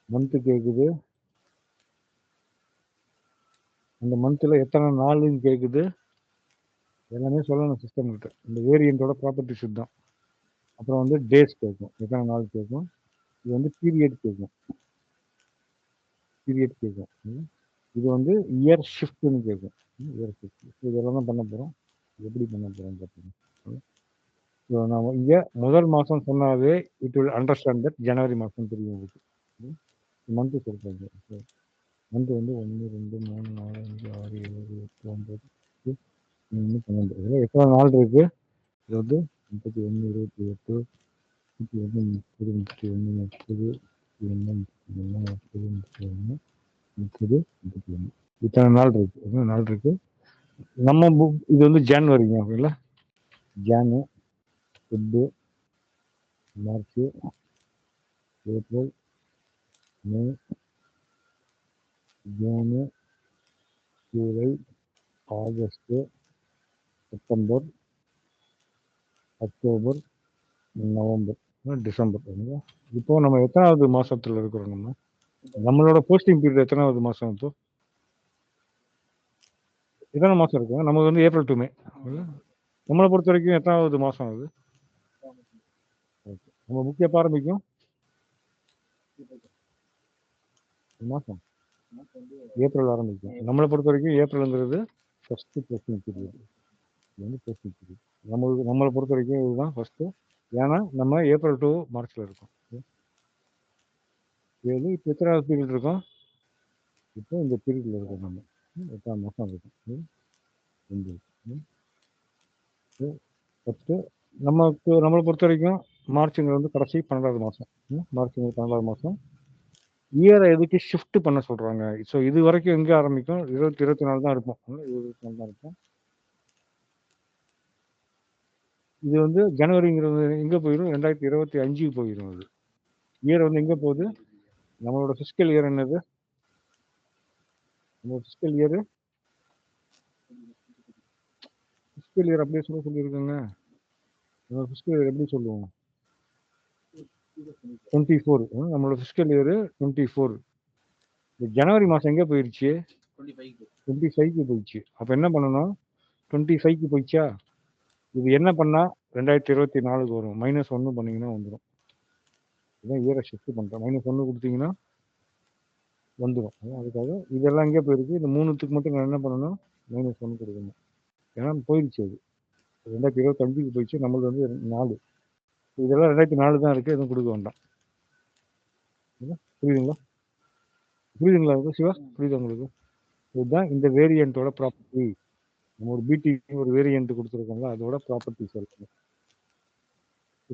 மந்த்து கேட்குது. அந்த மந்த்தில் எத்தனை நாளுன்னு கேட்குது. எல்லாமே சொல்லணும் சிஸ்டம் கிட்ட. இந்த வேரியண்ட்டோட ப்ராப்பர்ட்டிஸ் இதுதான். அப்புறம் வந்து டேஸ் கேட்கும், எத்தனை நாள் கேட்கும். இது வந்து பீரியட் கேட்கும், பீரியட் கேட்கும். இது வந்து இயர் ஷிஃப்ட்னு கேட்கும், இயர் ஷிஃப்ட். இதெல்லாம் தான் பண்ண போகிறோம். எப்படி பண்ண போகிறோம் பார்த்தீங்கன்னா, ஸோ நான் இங்கே முதல் மாதம் சொன்னாவே இட் வில் அண்டர்ஸ்டாண்ட் தட் ஜனவரி மாதம் தெரியும் உங்களுக்கு. மந்த்து சொல்கிறாங்க. மந்த்து வந்து 1, 2, 3, 4, 5, 6, 7, 8, 9, 10, 11, 12. இதில் எத்தனை நாள் இருக்குது, இது வந்து 31, 28, 31, 30, 31, 30, 31, 31, 30, 31. இத்தனை நாள் இருக்கு, எத்தனை நாள் இருக்கு. நம்ம இது வந்து ஜான்வரிங்க, ஓகேங்களா? Jan, Feb, March, April, May, June, July, August, September, October, November, December. இப்போ நம்ம எத்தனாவது மாசத்துல இருக்கிறோம், நம்மளோட போஸ்டிங் பீரியட் எத்தனாவது மாசம், இப்போ எத்தனை மாசம் இருக்கு, நமக்கு வந்து ஏப்ரல் டு மே. நம்மளை பொறுத்த வரைக்கும் எத்தனாவது மாசம் அது, நம்ம புக் எப்போ ஆரம்பிக்கும், மாசம் ஏப்ரல் ஆரம்பிக்கும். நம்மளை பொறுத்த வரைக்கும் ஏப்ரலுங்கிறது ஃபர்ஸ்ட் போஸ்டிங் பீரியட். இது வந்து போஸ்டிங் பீரியட் நம்மளை பொறுத்த வரைக்கும் இதுதான் ஃபர்ஸ்ட். ஏன்னா நம்ம ஏப்ரல் டு மார்ச்ல இருக்கோம். இது இப்போ எத்தனாவது பீரியட் இருக்கும், இப்போ இந்த பீரியட்ல இருக்கோம் நம்ம. 8ஆம் மாதம் இருக்கும். ஃபஸ்ட்டு நம்மளை பொறுத்த வரைக்கும் மார்ச்சுங்கிறது வந்து கடைசி 12வது மாதம். மார்ச்சுங்கிறது 12வது மாதம். இயரை எதுக்கு ஷிஃப்ட் பண்ண சொல்கிறாங்க. ஸோ இது வரைக்கும் எங்கே ஆரம்பிக்கும், 24 தான் இருப்போம். 24 தான் இருப்போம். இது வந்து ஜனவரிங்கிறது எங்கே போயிடும், 2025 போயிடும். அது இயர் வந்து எங்கே போகுது, நம்மளோட ஃபிஸ்கல் இயர் என்னது, நம்ம ஃபிஸ்கல் இயர் அப்படியே சொல்லியிருக்காங்க. நம்ம ஃபிஸ்கல் இயர் எப்படி சொல்லுவோம்? 24. நம்மளோட ஃபிஸ்கல் இயர் 24. ஜனவரி மாசம் எங்க போயிருச்சு? 25க்கு போயிடுச்சு. அப்ப என்ன பண்ணணும்? 25க்கு போயிடுச்சா? இது என்ன பண்ணா 2024க்கு வரும்? -1 பண்ணீங்கன்னா வந்துடும். இதான் இயரை ஷிஃப்ட் பண்றேன். -1 கொடுத்தீங்கன்னா வந்துடும். அதுக்காக இதெல்லாம் எங்கே போயிருக்கு? இந்த 3த்துக்கு மட்டும் நான் என்ன பண்ணணும்? -1 கொடுக்கணும். ஏன்னா போயிடுச்சு அது. 2025க்கு போயிடுச்சு. நம்மளுக்கு வந்து 4. இதெல்லாம் 2004 தான் இருக்கு. எதுவும் கொடுக்க வேண்டாம். புரியுதுங்களா? புரியுதுங்களா சிவா? புரியுது உங்களுக்கு? இதுதான் இந்த வேரியண்டோட ப்ராப்பர்ட்டி. நம்ம ஒரு பிடி ஒரு வேரியன்ட் கொடுத்துருக்கோம்ல, அதோட ப்ராப்பர்ட்டி சொல்லுங்க.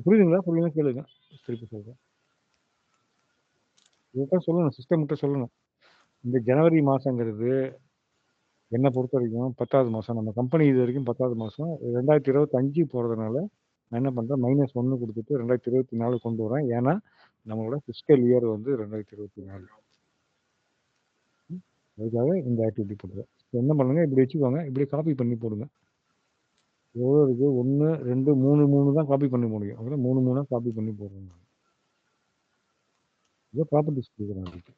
புரியுதுங்களா? புரியுதுங்களா? கேளுங்க, திருப்பி சொல்றேன். இதுதான் சொல்லணும், சிஸ்டம் கிட்ட சொல்லணும். இந்த ஜனவரி மாசங்கிறது என்னை பொறுத்த வரைக்கும் 10வது மாசம். நம்ம கம்பெனி இது வரைக்கும் 10வது மாசம். 2025 போறதுனால நான் என்ன பண்றேன்? -1 கொடுத்துட்டு 2024 கொண்டு வரேன். ஏன்னா நம்மளோட ஃபிஸ்கல் இயர் வந்து 2024. அதுக்காக இந்த ஆக்டிவிட்டி போடுறேன். என்ன பண்ணுங்க, இப்படி வச்சுக்கோங்க, இப்படி காப்பி பண்ணி போடுங்க. எவ்வளோ இருக்கு? 1 2 3 தான் காப்பி பண்ண முடியும். அதெல்லாம் 3 காப்பி பண்ணி போடுறேன். இதோ ப்ராப்பர்ட்டிஸ் கொடுக்குறேன் அதுக்கு.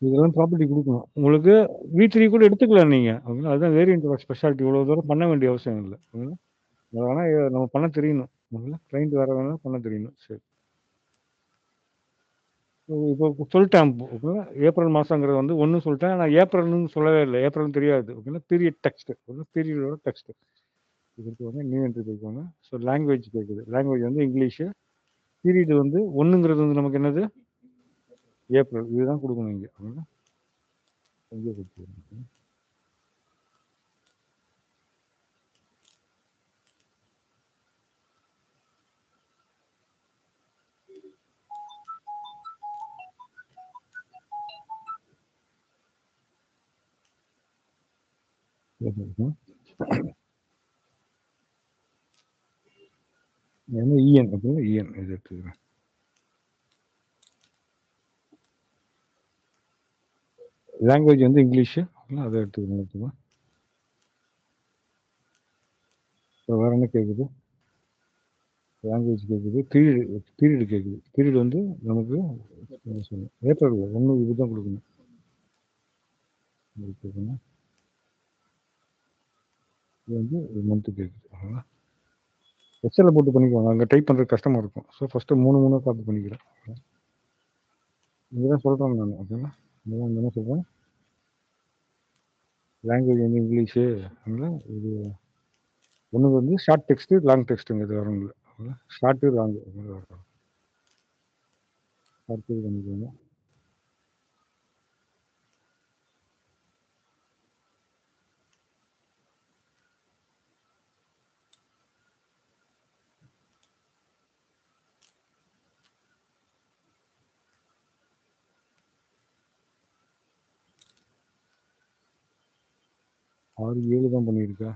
இதெல்லாம் ப்ராப்பர்ட்டி கொடுக்கணும். உங்களுக்கு V3 கூட எடுத்துக்கலாம் நீங்க. அதுதான் வேரியண்டோட ஸ்பெஷாலிட்டி. இவ்வளவு தூரம் பண்ண வேண்டிய அவசியம் இல்லை. ஆனா நம்ம பண்ண தெரியணும். கிளைண்ட் வர வேணா பண்ண தெரியணும். சரி, இப்போ சொல்லிட்டேன். ஏப்ரல் மாசங்கிறது வந்து 1 சொல்லிட்டேன். நான் ஏப்ரல்னு சொல்லவே இல்லை. ஏப்ரல் தெரியாது. ஓகேங்களா? பீரியட் டெக்ஸ்ட், பீரியடோட டெக்ஸ்ட். இதுக்கு வந்து நியூ என்ட்ரி போய்க்கோங்க. ஸோ லாங்குவேஜ் கேட்குது. லாங்குவேஜ் வந்து இங்கிலீஷு. பீரியட் வந்து 1ங்கிறது வந்து நமக்கு என்னது? ஏப்ரல். இதுதான் கொடுக்கணும் இங்கே. இங்கே கொடுத்துருங்க. இஎன் அப்படின்னா இஎன் இது எடுத்துக்கிறேன். லாங்குவேஜ் வந்து இங்கிலீஷு. அதை எடுத்துக்கிறேன். இப்போ வேற என்ன கேட்குது? லாங்குவேஜ் கேட்குது. பீரியட் கேட்குது. பீரியட் வந்து நமக்கு ஏப்ரல் 1 இதுதான் கொடுக்கணும். இது வந்து மந்த்து கேட்குது. எக்ஸலில் போட்டு பண்ணிக்குவாங்க. அங்கே டைப் பண்ணுறது கஷ்டமாக இருக்கும். ஸோ ஃபஸ்ட்டு 3 காப்பி பண்ணிக்கிறேன். இதுதான் சொல்கிறேன் நான். ஓகேங்களா? இதுதான் என்ன சொல்கிறேன்? லாங்குவேஜ் வந்து இங்கிலீஷு. இது ஒன்று வந்து ஷார்ட் டெக்ஸ்ட்டு, லாங் டெக்ஸ்ட்டுங்கிறது வரணும்ல. ஷார்ட்டு லாங்கு வரும். அடுத்தது பண்ணிக்கோங்க. ஆறு 7 தான் பண்ணியிருக்கா?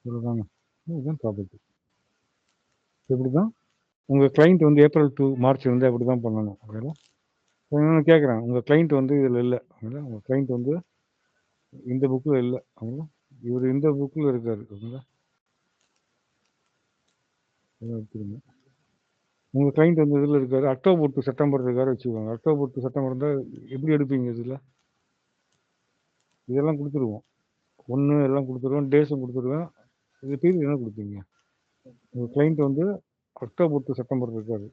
இவ்வளோதாங்க. இதுதான் ப்ராப்பர்ட்டி. இப்படி தான் உங்கள் கிளைண்ட் வந்து ஏப்ரல் டு மார்ச் வந்து அப்படி தான் பண்ணணும். ஓகேங்களா? நான் கேட்குறேன், உங்கள் கிளைண்ட் வந்து இதில் இல்லை. ஓகேங்களா? உங்கள் கிளைண்ட் வந்து இந்த புக்கில் இல்லை. ஓகேங்களா? இவர் இந்த புக்கில் இருக்காரு. ஓகேங்களா? எடுத்துருங்க. உங்கள் கிளைண்ட் வந்து இதில் இருக்காரு. அக்டோபர் டு செப்டம்பர் இருக்காரு வச்சுக்கோங்க. அக்டோபர் டு செப்டம்பர் இருந்தால் எப்படி எடுப்பீங்க இதில்? இதெல்லாம் கொடுத்துருவோம். 1 எல்லாம் கொடுத்துருவோம், டேஸும் கொடுத்துருவேன். இது பீரியட் என்ன கொடுப்பீங்க? உங்கள் கிளைண்ட் வந்து அக்டோபர் டு செப்டம்பர் இருக்காரு,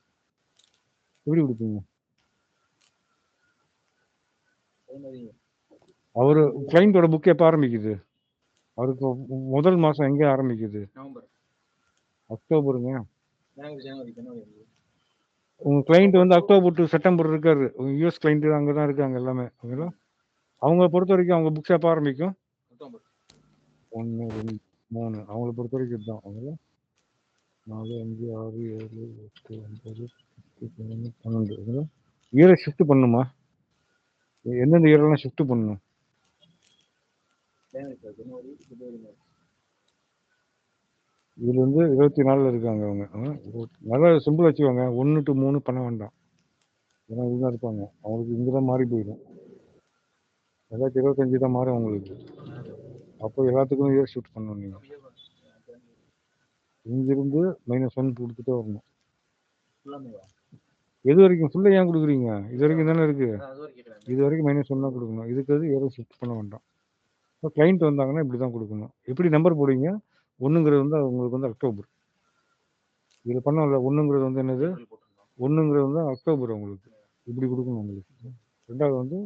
எப்படி கொடுப்பீங்க? அவரு கிளைண்டோட புக் எப்போ ஆரம்பிக்குது? அவருக்கு முதல் மாதம் எங்கே ஆரம்பிக்குது? அக்டோபருங்க. உங்கள் கிளைண்ட் வந்து அக்டோபர் டு செப்டம்பர் இருக்காரு. யூஎஸ் கிளைண்ட் அங்கே தான் இருக்காங்க எல்லாமே. ஓகேங்களா? அவங்க பொறுத்த வரைக்கும் அவங்க புக்ஸ் எப்போ ஆரம்பிக்கும்? 1, 2, 3 அவங்கள பொறுத்த வரைக்கும் இதுதான். ஓகேங்களா? 4, 5, 6, 7, 8, 9, 10, 11, 12. இயரை ஷிஃப்ட் பண்ணுமா? எந்தெந்த இயரெல்லாம் ஷிஃப்ட் பண்ணணும்? இதுல வந்து 24 இருக்காங்க அவங்க. நல்லா சிம்பிள் வச்சுக்கோங்க. 1 to 3 பண்ண வேண்டாம். ஏன்னா இதுதான் இருப்பாங்க. அவங்களுக்கு இங்கே தான் மாறி போயிடும். 2025 தான் மாறும் அவங்களுக்கு. அப்போ எல்லாத்துக்கும் இயர் ஷிஃப்ட் பண்ணணும். நீங்கள் இங்கிருந்து -1 கொடுத்துட்டே வரணும். எது வரைக்கும் ஃபுல்லாக ஏன் கொடுக்குறீங்க? இது வரைக்கும் தானே இருக்கு. இது வரைக்கும் -1 தான் கொடுக்கணும். இதுக்கு அது இயரை ஷிஃப்ட் பண்ண வேண்டாம். இப்போ கிளைண்ட் வந்தாங்கன்னா இப்படி தான் கொடுக்கணும். எப்படி நம்பர் போடுவீங்க? 1ங்கிறது வந்து உங்களுக்கு வந்து அக்டோபர். இதில் பண்ணல 1ங்கிறது வந்து என்னது? 1ங்கிறது வந்து அக்டோபர் உங்களுக்கு. இப்படி கொடுக்கணும் உங்களுக்கு. 2வது வந்து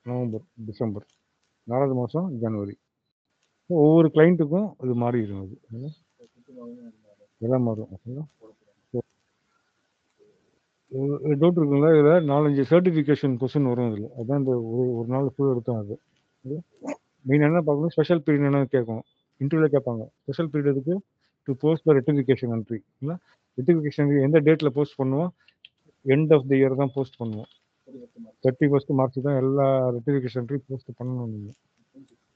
நவம்பர், டிசம்பர், 4வது மாதம் ஜனவரி. ஒவ்வொரு கிளைண்ட்டுக்கும் இது மாறிடும். அது எல்லாம் மாறும். டவுட் இருக்குங்களா? இதில் 4-5 சர்டிஃபிகேஷன் கொஸ்டின் வரும். இதில் அதான் இந்த ஒரு நாள் ஃபுல் எடுத்தோம். அது மெயின் என்ன பார்க்கணும், ஸ்பெஷல் பீரியட் என்ன கேட்கும், இன்டர்வியூவில் கேட்பாங்க. ஸ்பெஷல் பீரியட் எதுக்கு? To post the rectification entry. இல்லை ரெட்டிஃபிகேஷன் எந்த டேட்டில் போஸ்ட் பண்ணுவோம்? எண்ட் ஆஃப் த இயர் தான் போஸ்ட் பண்ணுவோம். 31 மார்ச் தான் எல்லா ரெட்டிஃபிகேஷன் என்ட்ரி போஸ்ட் பண்ணணும். நீங்கள்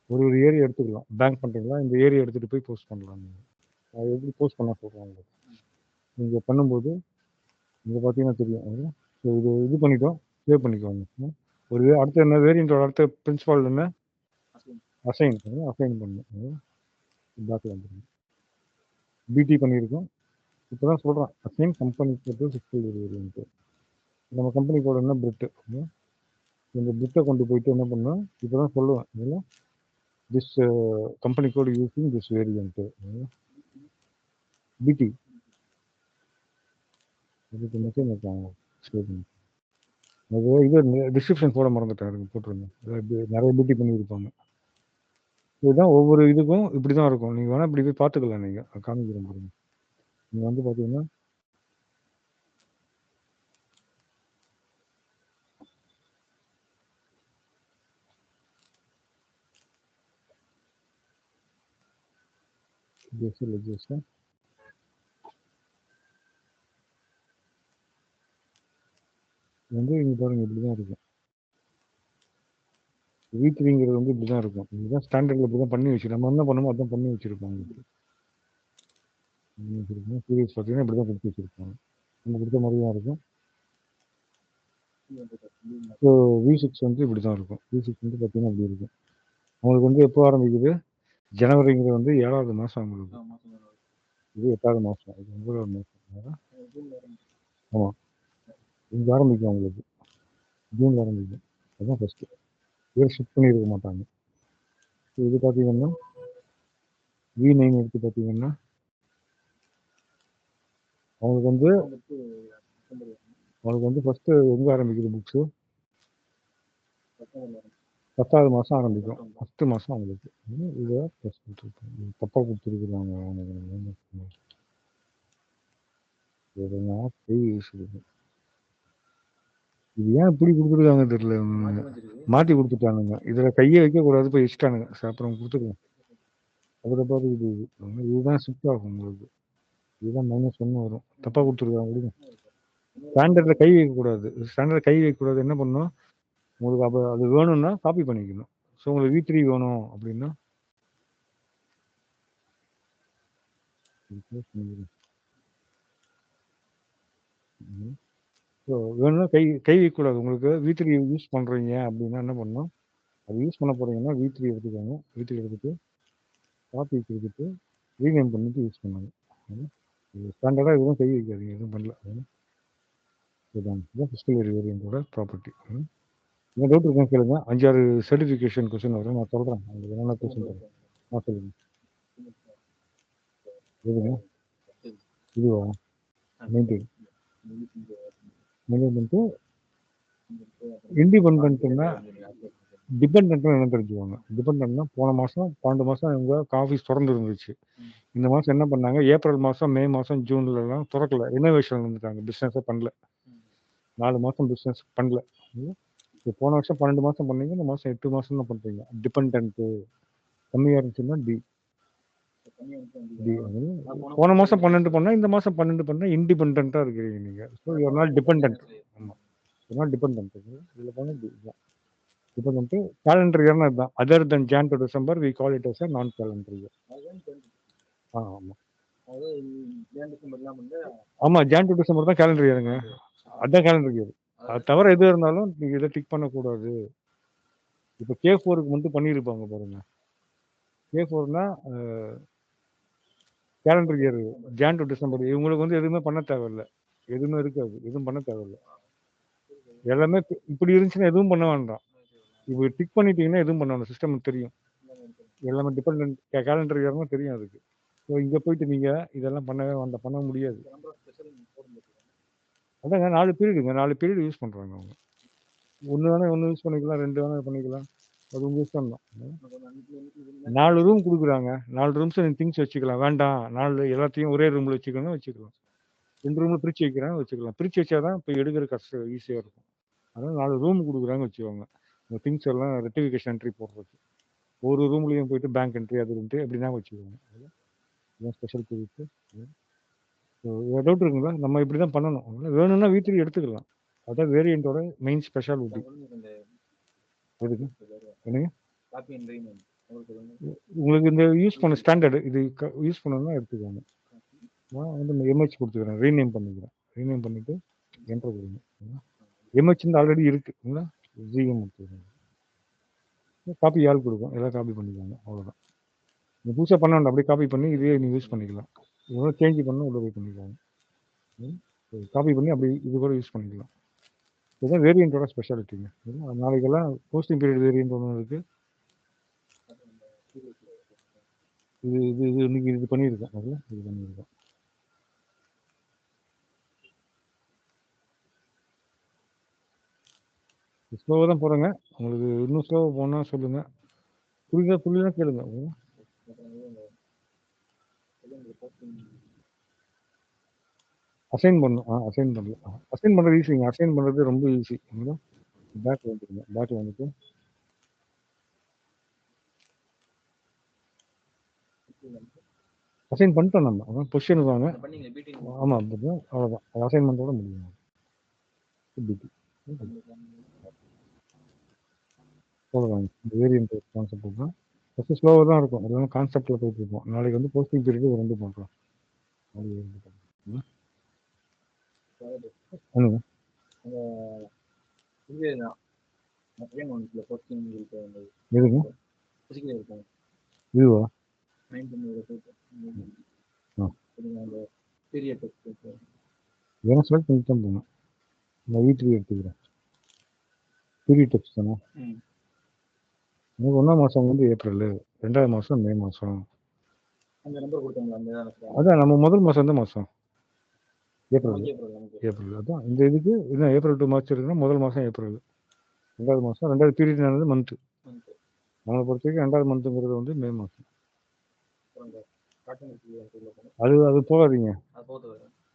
ஒரு ஏரியா எடுத்துக்கலாம். பேங்க் பண்ணுறீங்களா, இந்த ஏரியா எடுத்துகிட்டு போய் போஸ்ட் பண்ணலாம். நீங்கள் அது எப்படி போஸ்ட் பண்ண சொல்கிறாங்க நீங்கள் பண்ணும்போது இங்கே பார்த்தீங்கன்னா தெரியும். ஸோ இது பண்ணிட்டோம், சேவ் பண்ணிக்கோங்க. ஒரு அடுத்த என்ன வேரியண்ட்டோட அடுத்த பிரின்சிபால் என்ன? அசைன் பண்ணணும். பேக்கில் வந்துடுங்க. பிடி பண்ணியிருக்கோம். இப்போ தான் சொல்கிறேன், அசைன் கம்பெனி போட்டு 6 வேரியண்ட்டு. நம்ம கம்பெனி கோட என்ன பிரிட்டு. இந்த பிட்டை கொண்டு போயிட்டு என்ன பண்ணோம், இப்போ தான் சொல்லுவேன். இல்லை this company code using this variant பிடி. இதுக்கு மெசேஜ் இருக்காங்க. அது இது டிஸ்கிரிப்ஷன் போட மறந்துட்டேன், போட்டுருங்க. நிறைய பிடி பண்ணியிருப்பாங்க. இதுதான் ஒவ்வொரு இதுக்கும் இப்படி தான் இருக்கும். நீங்கள் வேணால் இப்படி போய் பார்த்துக்கலாம். நீங்கள் காமிக்கிறேன் பாருங்க. நீங்கள் வந்து பார்த்தீங்கன்னா வந்து இங்கே பாருங்கள் இப்படி தான் இருக்கும். V3ங்கிறது வந்து இப்படி தான் இருக்கும். இதுதான் ஸ்டாண்டர்டில் இப்படி தான் பண்ணி வச்சுருக்கோம். நம்ம என்ன பண்ணுமோ அதான் பண்ணி வச்சுருப்போம். சீரியஸ் பார்த்தீங்கன்னா இப்படி தான் கொடுத்து வச்சுருப்பாங்க. நம்ம கொடுத்த மாதிரி தான் இருக்கும். ஸோ V6 வந்து இப்படி தான் இருக்கும். V6 வந்து பார்த்தீங்கன்னா இப்படி இருக்கும். உங்களுக்கு வந்து எப்போ ஆரம்பிக்குது? ஜனவரிங்கிறது வந்து 7வது மாதம் அவங்களுக்கு. இது 8வது மாதம், இது 9வது மாதம். ஆமாம், இங்கே ஆரம்பிக்கும் அவங்களுக்கு. ஜூனில் ஆரம்பிக்கும். அதுதான் ஃபஸ்ட்டு. இயர் ஷிஃப்ட் பண்ணியிருக்க மாட்டாங்க. ஸோ இது பார்த்தீங்கன்னா V9 எடுத்து பார்த்தீங்கன்னா அவங்களுக்கு வந்து ஃபஸ்ட்டு எங்கே ஆரம்பிக்குது புக்ஸு? 10வது மாதம் ஆரம்பிக்கும். 10 மாதம் அவங்களுக்கு. இதை ப்ளஸ் கொடுத்துருப்பாங்க. தப்பாக கொடுத்துருக்குறாங்க. இது ஏன் இப்படி கொடுத்துருக்காங்க தெரியல. மாற்றி கொடுத்துட்டானுங்க. இதில் கையை வைக்கக்கூடாது, போய் வச்சுட்டானுங்க. அப்புறம் கொடுத்துருக்கோம். அதில் பார்த்து இதுதான் ஷிஃப்ட் ஆகும் உங்களுக்கு. இதுதான் -1 வரும். தப்பாக கொடுத்துருக்காங்க. கொடுங்க. ஸ்டாண்டர்டில் கை வைக்கக்கூடாது. ஸ்டாண்டர்டில் கை வைக்கக்கூடாது. என்ன பண்ணணும் உங்களுக்கு? அப்போ அது வேணும்னா காப்பி பண்ணிக்கணும். ஸோ உங்களுக்கு V3 வேணும் அப்படின்னா ஸோ வேணும்னா கை வைக்கக்கூடாது. உங்களுக்கு V3 யூஸ் பண்ணுறீங்க அப்படின்னா என்ன பண்ணணும், அது யூஸ் பண்ண போகிறீங்கன்னா V3 எடுத்துக்கோங்க. V3 எடுத்துகிட்டு காப்பி கொடுத்துட்டு ரீநேம் பண்ணிட்டு யூஸ் பண்ணுங்க. ஸ்டாண்டர்டாக எதுவும் கை வைக்காதீங்க. எதுவும் பண்ணல. இதுதான் ஃபிஸ்கல் இயர் வேரியண்டோட ப்ராப்பர்ட்டி. இந்த டவுட் இருக்கா கேளுங்க. 5-6 சர்டிஃபிகேஷன் கொஸ்டின் வரும், நான் சொல்றேன். உங்களுக்கு என்னென்ன கொஸ்டின் வரும் சொல்லுங்க. எதுங்க இதுவா? மெயின்டைன் மேனேஜ்மெண்ட்டு இண்டிபெண்ட்னா டிபெண்ட்னா என்ன தெரிஞ்சுக்கோங்க. டிபெண்ட்னா போன மாதம் 12 மாதம் இவங்க ஆஃபீஸ் திறந்து இருந்துச்சு. இந்த மாதம் என்ன பண்ணாங்க, ஏப்ரல் மாதம் மே மாதம் ஜூன்லலாம் திறக்கல, இனோவேஷன் வந்துட்டாங்க, பிஸ்னஸே பண்ணல. 4 மாதம் பிஸ்னஸ் பண்ணல. இப்போ போன வருஷம் 12 மாதம் பண்ணீங்க, இந்த மாதம் 8 மாதம் தான் பண்ணுறீங்க. டிபெண்ட்டு கம்மியாக இருந்துச்சுன்னா டி டி போன மாதம் 12 பண்ணால் இந்த மாதம் 12 பண்ணால் இண்டிபெண்ட்டாக இருக்கிறீங்க நீங்கள். So you're not depend. ஆமாம், யூஆர் நாட் டிபெண்ட். இதில் போனால் டி டிபெண்ட். கேலண்டர் இயர்னா இதுதான். Other than Jan to December we call it as a non calendar year. ஆமாம் ஆமாம், ஜான் டு டிசம்பர் தான் கேலண்டர் இயருங்க. அதுதான் கேலண்டர் இயர். அது தவிர எது இருந்தாலும் நீங்கள் இதை டிக் பண்ணக்கூடாது. இப்போ K4க்கு மட்டும் பண்ணியிருப்பாங்க பாருங்க. K4னா calendar year Jan to December. இவங்களுக்கு வந்து எதுவுமே பண்ண தேவையில்லை, எதுவுமே இருக்காது, எதுவும் பண்ண தேவையில்லை. எல்லாமே இப்படி இருந்துச்சுன்னா எதுவும் பண்ண வேண்டாம். இப்போ டிக் பண்ணிட்டீங்கன்னா எதுவும் பண்ண வேண்டாம், சிஸ்டம் தெரியும். எல்லாமே டிபெண்ட் கேலண்டர் இயர்னா தெரியும் அதுக்கு. ஸோ இங்கே போயிட்டு நீங்கள் இதெல்லாம் பண்ணவே வேண்டாம், பண்ண முடியாது. அதாங்க 4 பீரியடுங்க, 4 பீரியட் யூஸ் பண்ணுறாங்க அவங்க. ஒன்று வேணால் ஒன்று யூஸ் பண்ணிக்கலாம், 2 வேணால் பண்ணிக்கலாம், அது உங்கள் இஷ்டம் தான். 4 ரூம் கொடுக்குறாங்க, 4 ரூம்ஸ் நீங்கள் திங்ஸ் வச்சுக்கலாம். வேண்டாம் 4 எல்லாத்தையும் ஒரே ரூமில் வச்சுக்கணும், வச்சுக்கலாம். 2 ரூமில் பிரித்து வைக்கிறேன், வச்சுக்கலாம். பிரித்து வச்சா தான் இப்போ எடுக்கிற கஷ்டம் ஈஸியாக இருக்கும். அதனால் 4 ரூம் கொடுக்குறாங்க வச்சுக்கோங்க. இந்த திங்ஸ் எல்லாம் ரெட்டிஃபிகேஷன் என்ட்ரி போடுறதுக்கு ஒரு ரூம்லேயும் போயிட்டு பேங்க் என்ட்ரி அது என்ட்ரி எப்படின்னா வச்சுக்கோங்க. அதுதான் ஸ்பெஷல் பீரியட். டவுட் இருக்குங்களா? நம்ம இப்படி தான் பண்ணணும். வேணும்னா வீட்டுக்கு எடுத்துக்கலாம். அதான் வேரியண்ட்டோட மெயின் ஸ்பெஷாலிட்டி. எதுக்கு என்னங்க உங்களுக்கு இந்த யூஸ் பண்ண ஸ்டாண்டர்டு இது யூஸ் பண்ணணும்னா எடுத்துக்கோங்க. நான் வந்து எம்ஹெச் கொடுத்துக்கிறேன், ரீநேம் பண்ணிக்கிறேன். ரீநேம் பண்ணிவிட்டு என்ட்ரு கொடுங்க. எம்ஹெச் ஆல்ரெடி இருக்குங்களா, ஜிஎம் கொடுத்துக்கிறேன். காப்பி யாருக்கு கொடுக்கும், எல்லாம் காப்பி பண்ணிக்கோங்க, அவ்வளோதான். நீங்கள் புதுசாக பண்ண வேண்டாம், அப்படியே காப்பி பண்ணி இதே நீங்கள் யூஸ் பண்ணிக்கலாம். எவ்வளோ சேஞ்ச் பண்ணணும் உள்ள போய் பண்ணிக்கோங்க. காப்பி பண்ணி அப்படி இது கூட யூஸ் பண்ணிக்கலாம். இதுதான் வேரியண்ட்டோட ஸ்பெஷாலிட்டிங்க. நாளைக்கெல்லாம் போஸ்டிங் பீரியட் வேரியண்ட் ஒன்று இருக்குது. இது இது இது இன்னைக்கு இது பண்ணியிருக்கேன், அதில் இது பண்ணியிருக்கேன். ஸ்லோவாக தான் போகிறேங்க. உங்களுக்கு இன்னும் ஸ்லோவாக போனால் சொல்லுங்கள், புரியுதா கேளுங்க. அசைன் பண்ணும். அசைன் பண்ணல, அசைன் பண்ணுறது ஈஸிங்க. அசைன் பண்ணுறது ரொம்ப ஈஸி. பேக் வந்துடுங்க, பேக்கில் வந்துட்டு அசைன் பண்ணிட்டோம் நம்ம. அதான் பொசிஷன் வாங்க. ஆமாம், அவ்வளோதான். அது அசைன்மெண்ட்டோட முடியும். அவ்வளோதாங்க. இந்த வேரியன்ட் கான்செப்ட் தான் ஃபஸ்ட்டு ஸ்லோவாக தான் இருக்கும், அதெல்லாம் கான்செப்டில் போயிட்டு இருப்போம். நாளைக்கு வந்து போஸ்டிங் பீரியட் 2 பண்ணுறோம். என்னங்க எதுங்க இதுவா? இதெல்லாம் செலக்ட் பண்ணிட்டு தான் போகணும். நான் வீட்டுக்கு எடுத்துக்கிறேன். பீரியட் டெக்ஸ்ட் தானே. எனக்கு 1ஆம் மாதம் வந்து ஏப்ரல், 2ஆவது மாதம் மே மாதம். அதான் நம்ம முதல் மாதம் எந்த மாதம்? ஏப்ரல். ஏப்ரல் அதான் இந்த இதுக்கு இதுதான். ஏப்ரல் டு மார்ச் இருக்குன்னா முதல் மாதம் ஏப்ரல், 2ஆவது மாதம் 2ஆவது பீரியட்னானது மந்த்து. நம்மளை பொறுத்த வரைக்கும் 2ஆவது மந்த்துங்கிறது வந்து மே மாதம். அது போகாதீங்க.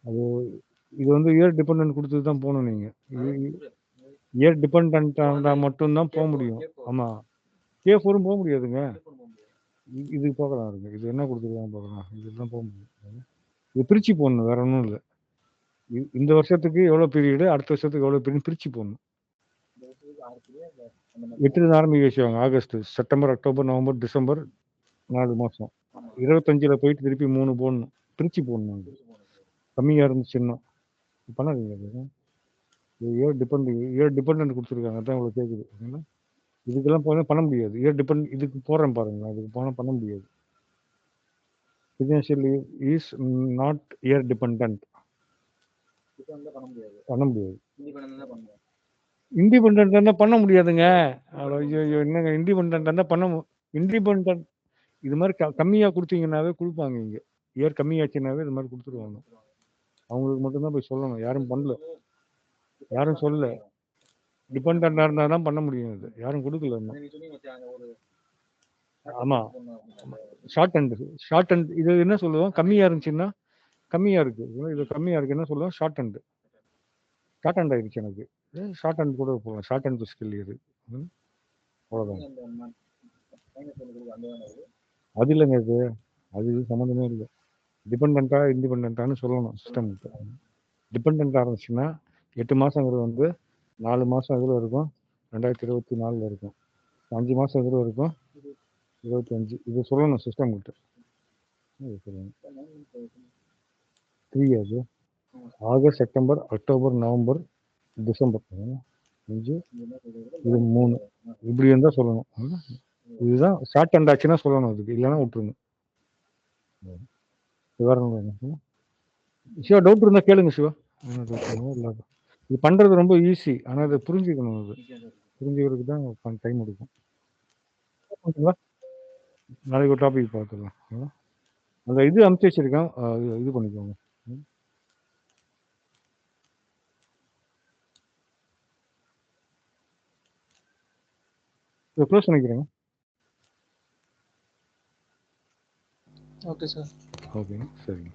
அது இது வந்து இயர் டிபெண்ட் கொடுத்து தான் போகணும். நீங்கள் இயர் டிபெண்ட்டாக மட்டும்தான் போக முடியும். ஆமாம், K4 போக முடியாதுங்க. இது போகலாம் இருக்கு. இது என்ன கொடுத்துருக்காங்க போகலாம், இதுதான் போக முடியும். இது பிரித்து போடணும், வேற ஒன்றும் இல்லை. இந்த வருஷத்துக்கு எவ்வளோ பீரியடு, அடுத்த வருஷத்துக்கு எவ்வளோ பீரியட் பிரித்து போடணும். 8 ஆரம்பிக்க வச்சுவாங்க. August, September, October, November, December 4 மாதம். 25 போயிட்டு திருப்பி 3 போடணும், பிரித்து போடணும். கம்மியாக இருந்துச்சுன்னா பண்ணாதீங்க. இயர் டிபெண்ட் கொடுத்துருக்காங்க, அதான் இவ்வளோ கேட்குது. இதுக்கெல்லாம் பண்ண முடியாது. இயர் டிபெண்ட் இதுக்கு போடுறேன் பாருங்க, அதுக்கு போனால் பண்ண முடியாது. Financial is not year depend. பண்ண முடியாது. இண்டிபெண்டன்ட் இருந்தால் பண்ண முடியாதுங்க. ஐயோ என்னங்க இண்டிபெண்டன்ட் இருந்தால் இண்டிபெண்டன்ட் இது மாதிரி கம்மியாக கொடுத்தீங்கன்னாவே கொடுப்பாங்க. இங்கே இயர் கம்மியாச்சுன்னாவே இது மாதிரி கொடுத்துருவாங்க. அவங்களுக்கு மட்டும்தான் போய் சொல்லணும். யாரும் பண்ணல, யாரும் சொல்லல. டிபெண்டா இருந்தா தான் பண்ண முடியும். இது யாரும் கொடுக்கல. ஆமா, ஷார்ட் அண்ட் இது என்ன சொல்லுவோம்? கம்மியா இருந்துச்சுன்னா கம்மியா இருக்கு, இது கம்மியா இருக்கு என்ன சொல்லுவோம்? ஷார்ட் அண்ட் ஆயிடுச்சு எனக்கு. ஷார்ட் அண்ட் கூட போகலாம். ஷார்ட் அண்ட் ஸ்கில் இது அவ்வளோதான். அது இல்லைங்க, அது சம்மந்தமே இல்லை. டிபெண்டா இண்டிபெண்டான்னு சொல்லணும் சிஸ்டமுக்கு. டிபெண்டா இருந்துச்சுன்னா 8 மாதங்கிறது வந்து 4 மாதம் இதில் இருக்கும், 2024 இருக்கும். 5 மாதம் இதில் இருக்கும், 25. இது சொல்லணும் சிஸ்டம் கிட்ட. சொல்லணும் 3 years, August, September, October, November, December 5, இது 3. இப்படி இருந்தால் சொல்லணும். இதுதான் ஷார்ட் அண்ட் ஆச்சுன்னா சொல்லணும். அதுக்கு இல்லைன்னா விட்டுருங்க. சிவா டவுட் இருந்தால் கேளுங்க சிவா. இல்லை, இது பண்ணுறது ரொம்ப ஈஸி. ஆனால் அதை புரிஞ்சுக்கணும். அது புரிஞ்சுக்கிறதுக்கு தான் டைம் எடுக்கும். நாளைக்கு ஒரு டாபிக் பார்த்துக்கலாம். அந்த இது அமுச்சு வச்சிருக்கேன், இது பண்ணிக்கோங்க. க்ளோஸ் பண்ணிக்கிறேங்க. Okay sir. ஓகே, சரிங்க.